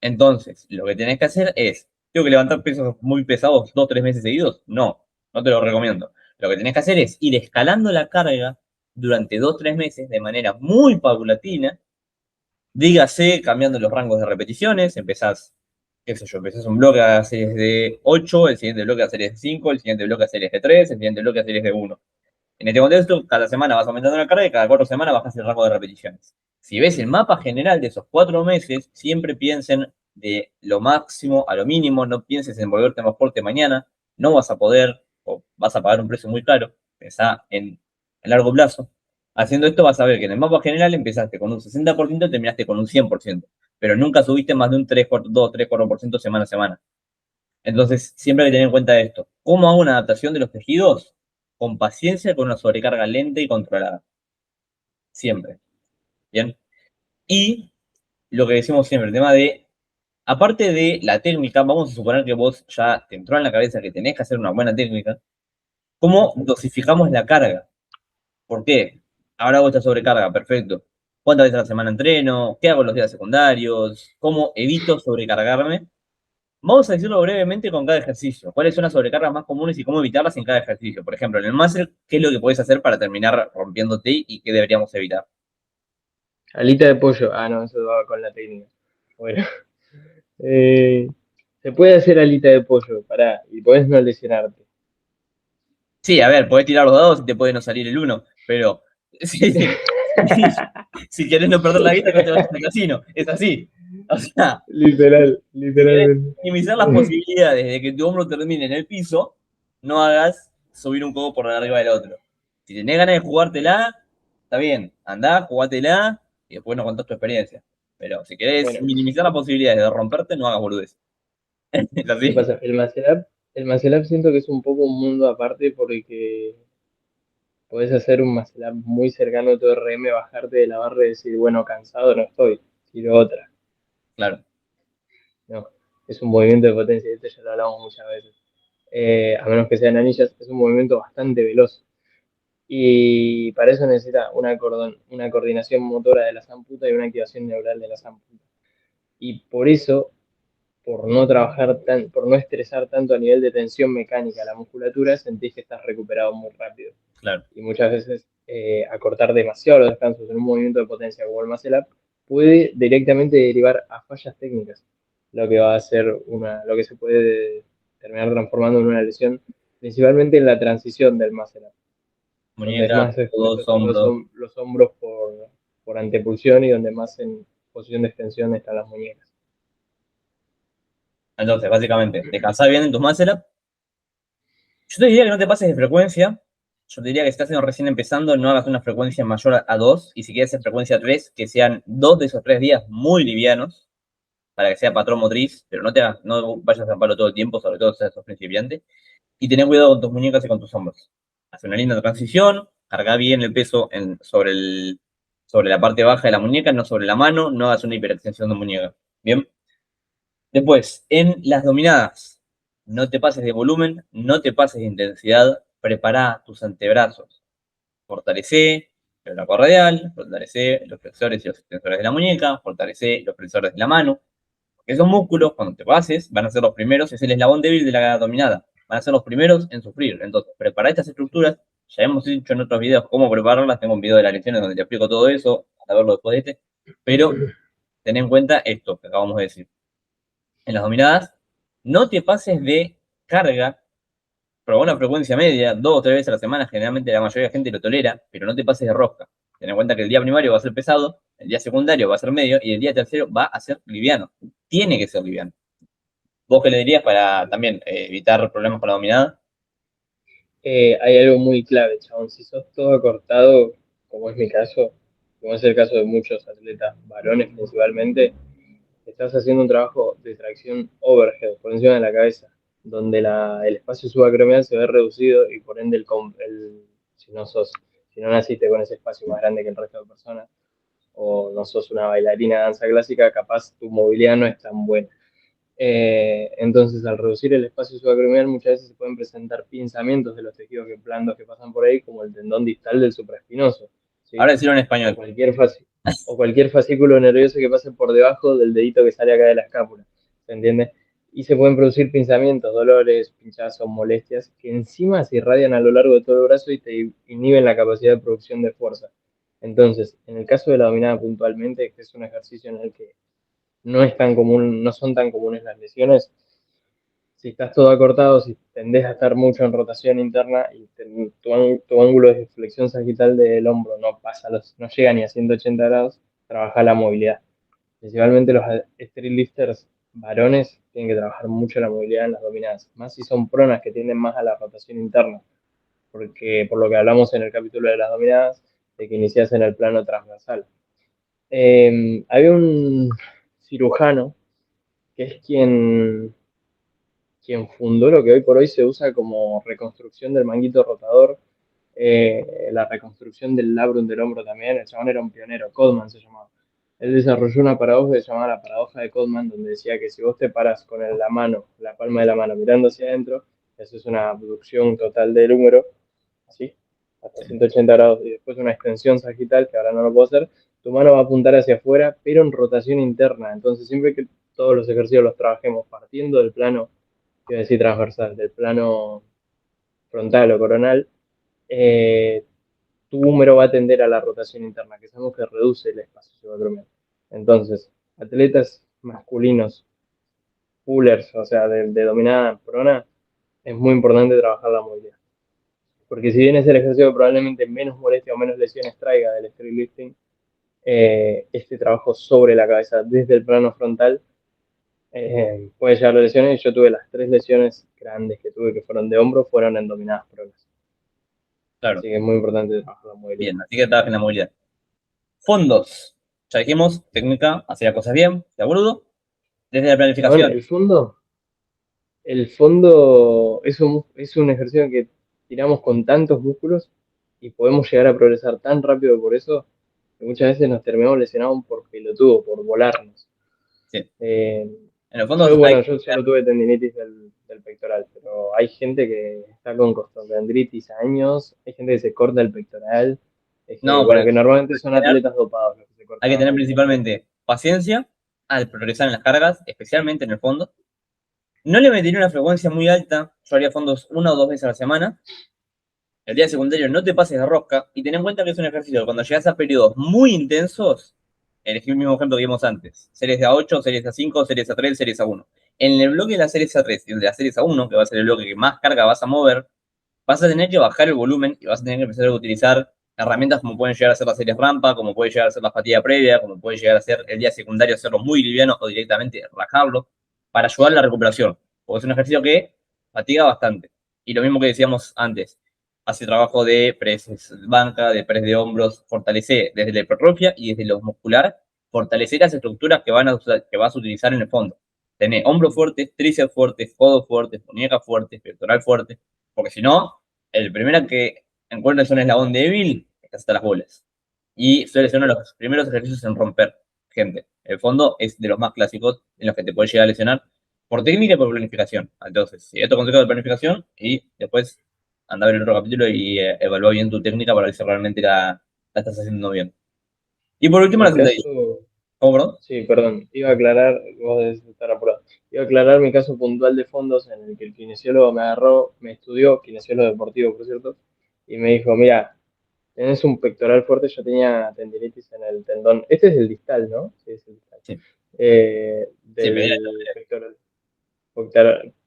Entonces, lo que tenés que hacer es, ¿tengo que levantar pesos muy pesados 2 o 3 meses seguidos? No, no te lo recomiendo. Lo que tenés que hacer es ir escalando la carga durante 2 o 3 meses de manera muy paulatina. Dígase, cambiando los rangos de repeticiones, empezás, qué sé yo, empezás un bloque a series de 8, el siguiente bloque a series de 5, el siguiente bloque a series de 3, el siguiente bloque a series de 1. En este contexto, cada semana vas aumentando la carga y cada 4 semanas bajas el rango de repeticiones. Si ves el mapa general de esos 4 meses, siempre piensen de lo máximo a lo mínimo, no pienses en volverte más fuerte mañana, no vas a poder o vas a pagar un precio muy caro, pensá en largo plazo. Haciendo esto vas a ver que en el mapa general empezaste con un 60% y terminaste con un 100%, pero nunca subiste más de un 3, 4, 2, 3, 4% semana a semana. Entonces, siempre hay que tener en cuenta esto. ¿Cómo hago una adaptación de los tejidos? Con paciencia, con una sobrecarga lenta y controlada. Siempre. ¿Bien? Y lo que decimos siempre, el tema de, aparte de la técnica, vamos a suponer que vos ya te entró en la cabeza que tenés que hacer una buena técnica. ¿Cómo dosificamos la carga? ¿Por qué? Ahora hago esta sobrecarga, perfecto. ¿Cuántas veces a la semana entreno? ¿Qué hago los días secundarios? ¿Cómo evito sobrecargarme? Vamos a decirlo brevemente con cada ejercicio. ¿Cuáles son las sobrecargas más comunes y cómo evitarlas en cada ejercicio? Por ejemplo, en el muscle, ¿qué es lo que puedes hacer para terminar rompiéndote y qué deberíamos evitar? Alita de pollo. Ah, no, eso va con la técnica. Bueno, eh, se puede hacer alita de pollo, pará, y podés no lesionarte. Sí, a ver, podés tirar los dados y te puede no salir el uno, pero si querés no perder la vista, no te vayas al casino. Es así. O sea, Literal, si querés literalmente. minimizar las posibilidades de que tu hombro termine en el piso, no hagas subir un codo por arriba del otro. Si tenés ganas de jugártela, está bien, andá, jugátela y después nos contás tu experiencia. Pero si querés Bueno, minimizar las posibilidades de romperte, no hagas boludez. Es ¿qué así. pasa? El Muscle Up siento que es un poco un mundo aparte porque podés hacer un Muscle Up muy cercano a tu RM, bajarte de la barra y decir, bueno, cansado no estoy, tiro otra. Claro. No, es un movimiento de potencia, esto ya lo hablamos muchas veces. A menos que sean anillas, es un movimiento bastante veloz. Y para eso necesita una coordinación motora de la zamputa y una activación neural de la zamputa. Y por eso, por no estresar tanto a nivel de tensión mecánica la musculatura, sentís que estás recuperado muy rápido. Claro. Y muchas veces acortar demasiado los descansos en un movimiento de potencia como el muscle up puede directamente derivar a fallas técnicas, lo que va a ser lo que se puede terminar transformando en una lesión, principalmente en la transición del muscle up, donde es Muñeca, más expuestos codos, están hombros. los hombros por antepulsión y donde más en posición de extensión están las muñecas. Entonces, básicamente, descansá bien en tus muscle up. Yo te diría que no te pases de frecuencia. Yo te diría que si estás recién empezando, no hagas una frecuencia mayor a 2. Y si quieres hacer frecuencia 3, que sean 2 de esos 3 días muy livianos, para que sea patrón motriz, pero no vayas a palo todo el tiempo, sobre todo si sos principiante. Y tener cuidado con tus muñecas y con tus hombros. Haz una linda transición, carga bien el peso sobre la parte baja de la muñeca, no sobre la mano, no hagas una hiperextensión de muñeca. Bien. Después, en las dominadas, no te pases de volumen, no te pases de intensidad, prepara tus antebrazos. Fortalece el arco radial, fortalece los flexores y los extensores de la muñeca, fortalece los flexores de la mano. Esos músculos, cuando te pases, van a ser los primeros, es el eslabón débil de la dominada. Van a ser los primeros en sufrir. Entonces, prepara estas estructuras. Ya hemos dicho en otros videos cómo prepararlas. Tengo un video de las lecciones donde te explico todo eso, a verlo después de este. Pero ten en cuenta esto que acabamos de decir. En las dominadas, no te pases de carga, pero a una frecuencia media, 2 o 3 veces a la semana, generalmente la mayoría de la gente lo tolera, pero no te pases de rosca. Ten en cuenta que el día primario va a ser pesado, el día secundario va a ser medio y el día tercero va a ser liviano. Tiene que ser liviano. ¿Vos qué le dirías para también evitar problemas con la dominada? Hay algo muy clave, chabón. Si sos todo acortado, como es mi caso, como es el caso de muchos atletas, varones principalmente, estás haciendo un trabajo de tracción overhead, por encima de la cabeza, donde el espacio subacromial se ve reducido y por ende si si no naciste con ese espacio más grande que el resto de personas, o no sos una bailarina de danza clásica, capaz tu movilidad no es tan buena. Entonces, al reducir el espacio subacromial, muchas veces se pueden presentar pinzamientos de los tejidos blandos que pasan por ahí, como el tendón distal del supraespinoso, ¿sí? Ahora decirlo en O español. cualquier, o cualquier fascículo nervioso que pase por debajo del dedito que sale acá de la escápula, ¿se entiende? Y se pueden producir pinzamientos, dolores, pinchazos, molestias, que encima se irradian a lo largo de todo el brazo y te inhiben la capacidad de producción de fuerza. Entonces, en el caso de la dominada puntualmente, que es un ejercicio en el que no son tan comunes las lesiones. Si estás todo acortado, si tendés a estar mucho en rotación interna y tu ángulo de flexión sagital del hombro no llega ni a 180 grados, trabaja la movilidad. Principalmente los street lifters varones tienen que trabajar mucho la movilidad en las dominadas, más si son pronas que tienden más a la rotación interna, porque por lo que hablamos en el capítulo de las dominadas, de que inicias en el plano transversal. Había un cirujano que es quien fundó lo que hoy por hoy se usa como reconstrucción del manguito rotador, la reconstrucción del labrum del hombro también. El chabón era un pionero, Codman se llamaba. Él desarrolló una paradoja que se llamaba la paradoja de Codman, donde decía que si vos te paras con la palma de la mano mirando hacia adentro, eso es una abducción total del húmero, así, hasta 180 grados, y después una extensión sagital, que ahora no lo puedo hacer, tu mano va a apuntar hacia afuera, pero en rotación interna. Entonces, siempre que todos los ejercicios los trabajemos partiendo del plano, quiero decir transversal, del plano frontal o coronal, eh, tu húmero va a tender a la rotación interna, que sabemos que reduce el espacio subacromial. Entonces, atletas masculinos, pullers, o sea, de dominada prona, es muy importante trabajar la movilidad. Porque si bien es el ejercicio que probablemente menos molestia o menos lesiones traiga del street lifting, este trabajo sobre la cabeza desde el plano frontal puede llevar a lesiones. Yo tuve las 3 lesiones grandes que tuve que fueron de hombro, fueron en dominadas pronas. Claro, Así que es muy importante trabajar la movilidad. bien, así que trabajen la movilidad. Fondos. Ya dijimos, técnica, hacer las cosas bien, de acuerdo. Desde la Bueno, planificación. el fondo es un ejercicio que tiramos con tantos músculos y podemos llegar a progresar tan rápido por eso que muchas veces nos terminamos lesionados por pelotudo, por volarnos. Sí. Eh, En los fondos yo, hay bueno, que yo solo tuve tendinitis del pectoral, pero hay gente que está con costodendritis años, hay gente que se corta el pectoral, no, por bueno, eso que normalmente son atletas dopados los que se hay que cortaban tener el pectoral. principalmente paciencia al progresar en las cargas, especialmente en el fondo. No le metería una frecuencia muy alta, yo haría fondos 1 o 2 veces a la semana. El día secundario no te pases de rosca y ten en cuenta que es un ejercicio que cuando llegas a periodos muy intensos, elegí el mismo ejemplo que vimos antes, series de A8, series de A5, series de A3, series A1. En el bloque de las series A3 y el de las series A1, que va a ser el bloque que más carga vas a mover, vas a tener que bajar el volumen y vas a tener que empezar a utilizar herramientas como pueden llegar a ser las series rampa, como puede llegar a ser la fatiga previa, como puede llegar a ser el día secundario hacerlo muy liviano o directamente rajarlo para ayudar a la recuperación. Porque es un ejercicio que fatiga bastante. Y lo mismo que decíamos antes, hace trabajo de press banca, de press de hombros, fortalece desde la hipertrofia y desde lo muscular, fortalecer las estructuras que vas a utilizar en el fondo. Tenés hombros fuertes, tríceps fuertes, codos fuertes, muñecas fuertes, pectoral fuerte, porque si no, el primero que encuentres un eslabón débil, estás hasta las bolas. Y suele ser uno de los primeros ejercicios en romper, gente. El fondo es de los más clásicos en los que te puedes llegar a lesionar por técnica y por planificación. Entonces, si esto consejo de planificación y después anda a ver el otro capítulo y evalúa bien tu técnica para ver si realmente la estás haciendo bien. Y por último, la Mi sentadilla. caso, ¿Cómo, perdón? sí, perdón, iba a aclarar, vos debes estar apurado, iba a aclarar mi caso puntual de fondos en el que el kinesiólogo me agarró, me estudió, kinesiólogo deportivo, por cierto, y me dijo, mira, tenés un pectoral fuerte, yo tenía tendinitis en el tendón, este es el distal, ¿no? Sí, es el distal. Sí, sí, pedí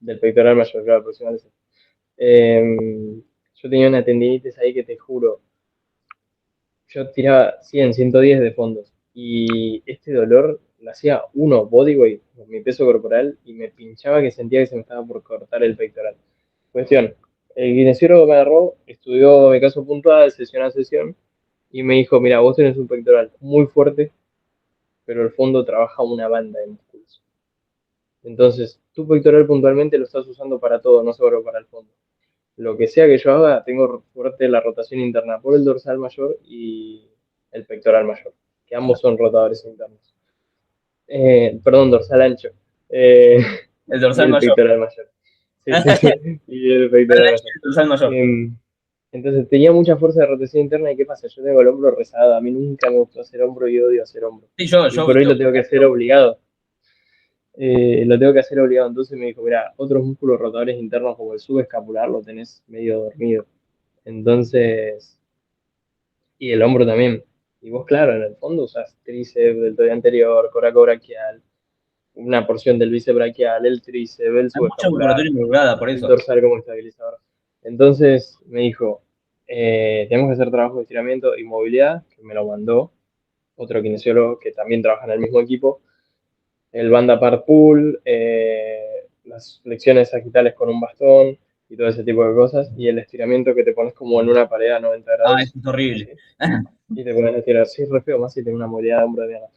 Del pectoral mayor, claro, aproximadamente. Yo tenía una tendinitis ahí que te juro, yo tiraba 100, 110 de fondos y este dolor lo hacía bodyweight, con mi peso corporal, y me pinchaba que sentía que se me estaba por cortar el pectoral. Cuestión, el kinesiólogo me agarró, estudió mi caso puntual, sesión a sesión, y me dijo, mira, vos tenés un pectoral muy fuerte, pero el fondo trabaja una banda de músculos. Entonces, tu pectoral puntualmente lo estás usando para todo, no solo para el fondo. Lo que sea que yo haga, tengo fuerte la rotación interna por el dorsal mayor y el pectoral mayor, que ambos son rotadores internos. Perdón, dorsal ancho. Eh, el y dorsal el mayor. pectoral mayor. Sí, sí, sí. Y el pectoral mayor. El dorsal mayor. Entonces tenía mucha fuerza de rotación interna y ¿qué pasa? Yo tengo el hombro rezado, a mí nunca me gustó hacer hombro y odio hacer hombro. Sí, yo, Y yo, por hoy yo, lo tengo que hacer obligado. Lo tengo que hacer obligado. Entonces me dijo, mira, otros músculos rotadores internos como el subescapular lo tenés medio dormido. Entonces, y el hombro también. Y vos, claro, en el fondo usás tríceps, deltoide anterior, coracobraquial, una porción del bíceps braquial, el tríceps, el hay mucha subescapular, musculatura involucrada por el eso. dorsal como estabilizador. Entonces me dijo, tenemos que hacer trabajo de estiramiento y movilidad, que me lo mandó otro kinesiólogo que también trabaja en el mismo equipo, el banda par pull, las flexiones sagitales con un bastón y todo ese tipo de cosas, y el estiramiento que te pones como en una pared a 90 Ah, eso grados, es horrible. así, y te pones a estirar. Sí, re feo, más si tenés una movilidad de hombro de mierda.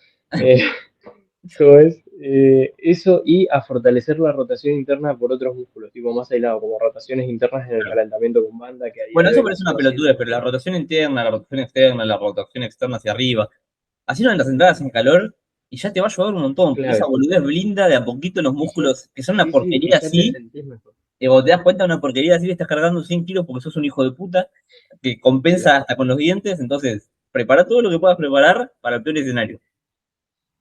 Eh, ¿Cómo es? Eso y a fortalecer la rotación interna por otros músculos, tipo más aislado, como rotaciones internas en el calentamiento con banda, que a día Bueno, de eso hoy lo parece una sigo haciendo. pelotudez, pero la rotación interna, la rotación externa, la rotación externa hacia arriba, haciendo en las entradas en calor y ya te va a ayudar un montón, porque esa Clave. boludez blinda de a poquito los Y ya, músculos, que son una sí, sí, y porquería ya te así, sentís mejor. y cuando te das cuenta de una porquería así, le estás cargando 100 kilos porque sos un hijo de puta, que compensa Claro. hasta con los dientes, entonces, prepara todo lo que puedas preparar para el peor escenario.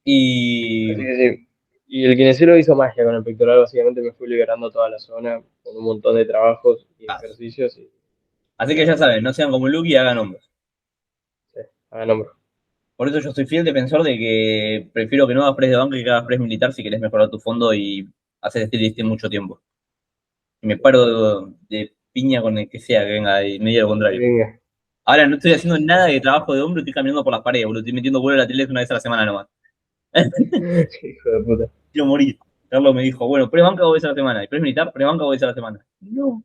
Así Y que sí. Y el kinesiólogo hizo magia con el pectoral, básicamente me fui liberando toda la zona con un montón de trabajos y Ah, ejercicios y así que ya quedó. saben, no sean como Luke y hagan hombros. Sí, hagan hombro. Por eso yo soy fiel defensor de que prefiero que no hagas press de banco y que hagas press militar si querés mejorar tu fondo y hacer este lifting mucho tiempo. Y me paro de piña con el que sea que venga y me diga lo Que contrario. venga. Ahora no estoy haciendo nada de trabajo de hombro, estoy caminando por las paredes, boludo. Estoy metiendo vuelo a la tele una vez a la semana nomás. Hijo de puta. Quiero morir. Carlos me dijo, bueno, pre-banca 2 veces a la semana. Y pre-militar, pre-banca 2 veces a la semana. No.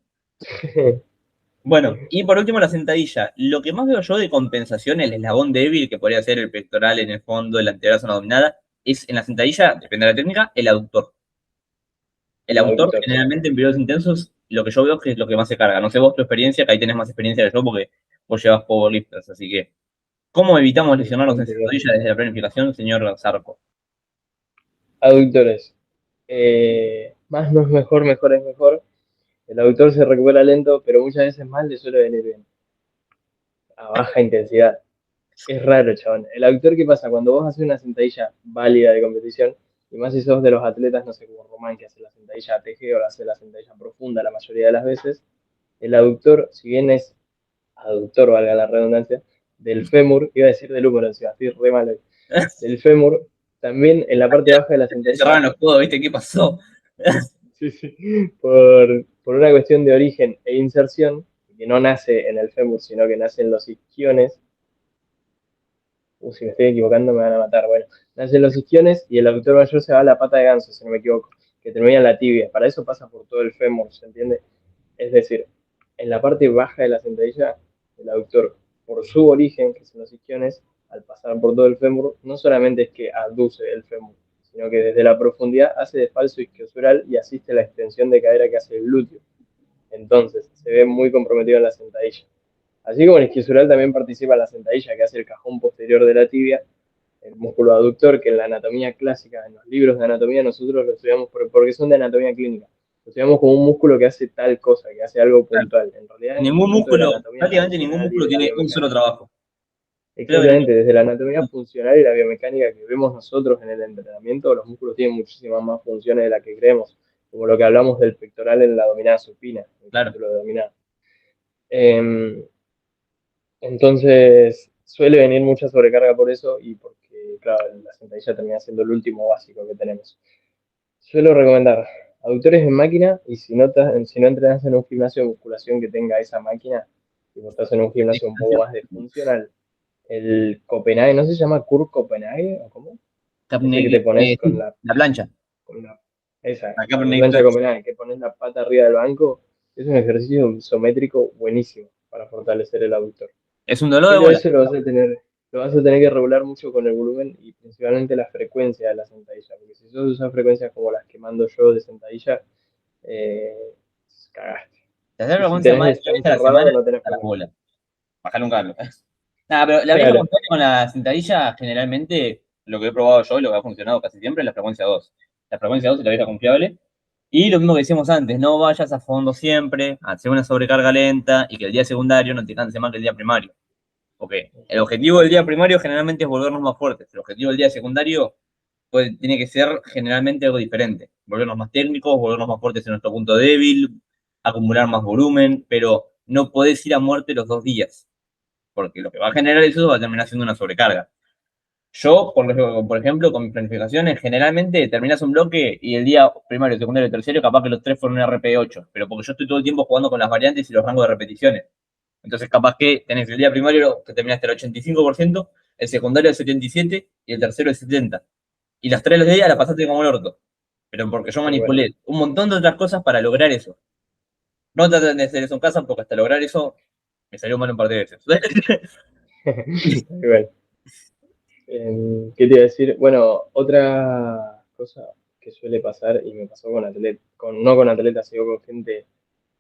Bueno, y por último la sentadilla. Lo que más veo yo de compensación, el eslabón débil, que podría ser el pectoral en el fondo, el antebrazo en la dominada, es en la sentadilla, depende de la técnica, el aductor. El El aductor auditor, sí. generalmente en periodos intensos, lo que yo veo es que es lo que más se carga. No sé vos tu experiencia, que ahí tenés más experiencia que yo porque vos llevas powerlifters, así que ¿cómo evitamos Sí, lesionarnos en bastante bien. sentadilla desde la planificación, señor Zarco? Aductores. Más no es mejor, mejor es mejor. El auditor se recupera lento, pero muchas veces más le suele venir bien. A baja intensidad. Es raro, chabón. El auditor, ¿qué pasa? Cuando vos haces una sentadilla válida de competición, y más si sos de los atletas, no sé, como Román, que hace la sentadilla ATG o hace la sentadilla profunda la mayoría de las veces, el aductor, si bien es aductor, valga la redundancia, del fémur, iba a decir del húmero, encima, estoy re mal hoy, del fémur, también en la parte baja de la Te cerraron sentadilla, los codos, ¿viste qué pasó? sí, sí, por una cuestión de origen e inserción, que no nace en el fémur, sino que nace en los isquiones. Si me estoy equivocando me van a matar. Bueno, nacen los isquiones y el abductor mayor se va a la pata de ganso, si no me equivoco, que termina en la tibia. Para eso pasa por todo el fémur, ¿se entiende? Es decir, en la parte baja de la sentadilla, el abductor, por su origen, que son los isquiones, al pasar por todo el fémur, no solamente es que abduce el fémur, sino que desde la profundidad hace de falso isquiosural y asiste a la extensión de cadera que hace el glúteo. Entonces, se ve muy comprometido en la sentadilla. Así como el isquiosural también participa en la sentadilla, que hace el cajón posterior de la tibia, el músculo aductor, que en la anatomía clásica, en los libros de anatomía, nosotros lo estudiamos porque son de anatomía clínica. Lo estudiamos como un músculo que hace tal cosa, que hace algo Claro. puntual. En realidad, en el Ningún conjunto de la músculo, anatomía prácticamente ningún funcional y músculo de la tiene un solo biomecánica. trabajo. Creo que no Exactamente, desde la anatomía funcional y la biomecánica que vemos nosotros en el entrenamiento, los músculos tienen muchísimas más funciones de las que creemos, como lo que hablamos del pectoral en la dominada supina, en el claro. capítulo de dominada. Eh, Entonces, suele venir mucha sobrecarga por eso y porque, claro, la sentadilla termina siendo el último básico que tenemos. Suelo recomendar aductores en máquina y si no entrenas en un gimnasio de musculación que tenga esa máquina, si vos estás en un gimnasio un poco más de funcional, el Copenhague, ¿no se llama Kurt Copenhague o cómo? Ese que te pones Sí, la plancha. con la, esa, La con la Kaepernick plancha plancha. Copenhague, que pones la pata arriba del banco, es un ejercicio isométrico buenísimo para fortalecer el aductor. Es un dolor de Pero bola. eso lo vas a tener que regular mucho con el volumen y principalmente la frecuencia de la sentadilla, porque si sos usas frecuencias como las que mando yo de sentadilla, eh, cagaste. Te hacer Y si frecuencia tenés más de 3 deschan veces a la semana, cerrado, no tenés a las problema. bolas. Bajar un cable. Nada, pero la vieja Claro, confiable con la sentadilla, generalmente, lo que he probado yo y lo que ha funcionado casi siempre es la frecuencia 2. La frecuencia 2 es la vieja confiable. Y lo mismo que decíamos antes, no vayas a fondo siempre, hacer una sobrecarga lenta y que el día secundario no te canse más que el día primario. Porque el objetivo del día primario generalmente es volvernos más fuertes. El objetivo del día secundario tiene que ser generalmente algo diferente. Volvernos más técnicos, volvernos más fuertes en nuestro punto débil, acumular más volumen, pero no podés ir a muerte los 2 días, porque lo que va a generar eso va a terminar siendo una sobrecarga. Yo, por ejemplo, con mis planificaciones, generalmente terminas un bloque y el día primario, secundario y tercero, capaz que los tres fueron un RP8, pero porque yo estoy todo el tiempo jugando con las variantes y los rangos de repeticiones. Entonces, capaz que tenés el día primario que terminaste el 85%, el secundario el 77% y el tercero el 70%. Y las 3 días las pasaste como el orto. Pero porque yo tal cual. manipulé un montón de otras cosas para lograr eso. No traten de hacer eso en casa porque hasta lograr eso me salió mal un par de veces. Tal cual. ¿Qué te iba a decir? Bueno, otra cosa que suele pasar y me pasó con atletas, no con atletas, sino con gente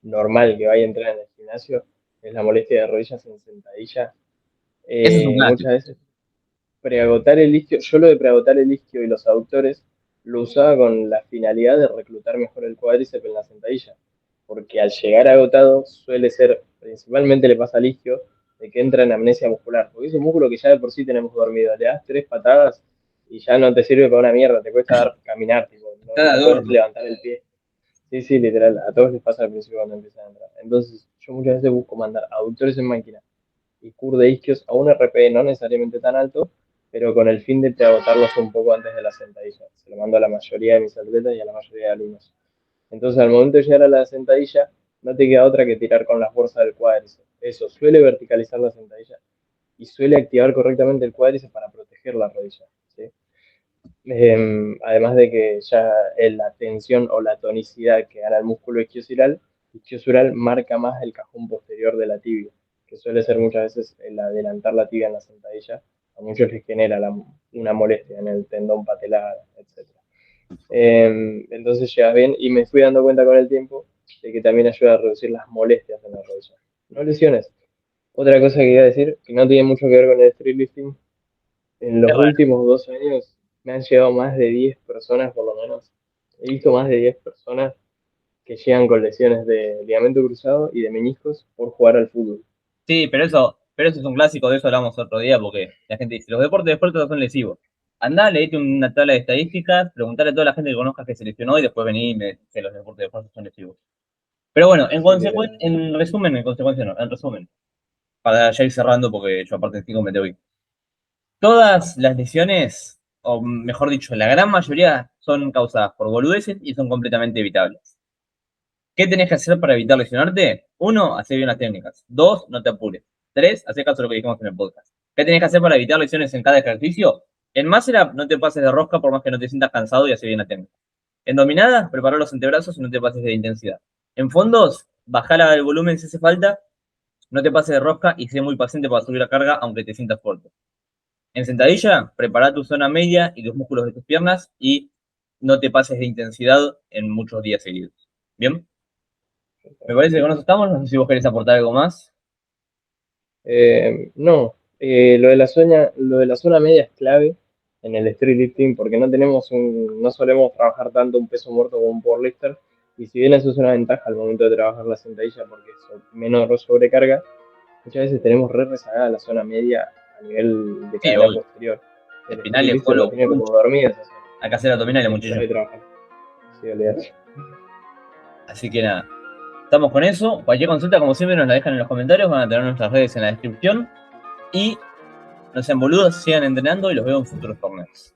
normal que vaya a entrar en el gimnasio, es la molestia de rodillas en sentadilla. Eso es un clásico. Muchas veces preagotar el isquio, yo lo de preagotar el isquio y los aductores lo usaba con la finalidad de reclutar mejor el cuádriceps en la sentadilla, porque al llegar agotado suele ser, principalmente le pasa al isquio, de que entra en amnesia muscular, porque es un músculo que ya de por sí tenemos dormido, le das 3 patadas y ya no te sirve para una mierda, te cuesta caminar, tipo, Cada no puedes adorno. levantar el pie. Sí, sí, literal, a todos les pasa al principio cuando empiezan a entrar. Entonces, yo muchas veces busco mandar aductores en máquina y CUR de isquios a un RPE no necesariamente tan alto, pero con el fin de agotarlos un poco antes de la sentadilla. Se lo mando a la mayoría de mis atletas y a la mayoría de alumnos. Entonces, al momento de llegar a la sentadilla, no te queda otra que tirar con la fuerza del cuádriceps. Eso suele verticalizar la sentadilla y suele activar correctamente el cuádriceps para proteger la rodilla. ¿Sí? Además de que ya la tensión o la tonicidad que gana el músculo isquiosural marca más el cajón posterior de la tibia, que suele ser muchas veces el adelantar la tibia en la sentadilla. A muchos les genera una molestia en el tendón patelar, etc. Entonces llegas bien y me fui dando cuenta con el tiempo de que también ayuda a reducir las molestias en la rodilla. No lesiones. Otra cosa que iba a decir, que no tiene mucho que ver con el street lifting, en los Es raro. últimos 2 años me han llegado más de 10 personas, por lo menos. He visto más de 10 personas que llegan con lesiones de ligamento cruzado y de meniscos por jugar al fútbol. Sí, pero eso es un clásico, de eso hablamos otro día, porque la gente dice, los deportes de fuerza son lesivos. Andá, leíte una tabla de estadísticas, preguntale a toda la gente que conozcas que se lesionó y después vení y me decís que los deportes de fuerza son lesivos. Pero bueno, Sí, literal. en resumen, para ya ir cerrando, porque yo aparte de 5 me tengo que ir. Todas las lesiones, o mejor dicho, la gran mayoría son causadas por boludeces y son completamente evitables. ¿Qué tenés que hacer para evitar lesionarte? 1, hacer bien las técnicas. 2, no te apures. 3, hacer caso a lo que dijimos en el podcast. ¿Qué tenés que hacer para evitar lesiones en cada ejercicio? En muscle up, no te pases de rosca por más que no te sientas cansado y hacer bien la técnica. En dominadas, prepara los antebrazos y no te pases de intensidad. En fondos, bajala el volumen si hace falta, no te pases de rosca y sé muy paciente para subir la carga aunque te sientas fuerte. En sentadilla, prepara tu zona media y los músculos de tus piernas y no te pases de intensidad en muchos días seguidos. ¿Bien? Me parece que con eso estamos. No sé si vos querés aportar algo más. No, lo de la zona media es clave en el street lifting porque no solemos trabajar tanto un peso muerto como un powerlifter, y si bien eso es una ventaja al momento de trabajar la sentadilla porque es menor sobrecarga, muchas veces tenemos rezagada la zona media a nivel de Sí, cadera obvio. posterior. El street Espinales, lifter lo codo, tiene como dormida esa zona. hay que hacer abdominales, Es muchachos. clave trabajar. Sí, olvidate. Así que nada. Estamos con eso. Cualquier consulta, como siempre, nos la dejan en los comentarios. Van a tener nuestras redes en la descripción. Y no sean boludos, sigan entrenando y los veo en futuros torneos.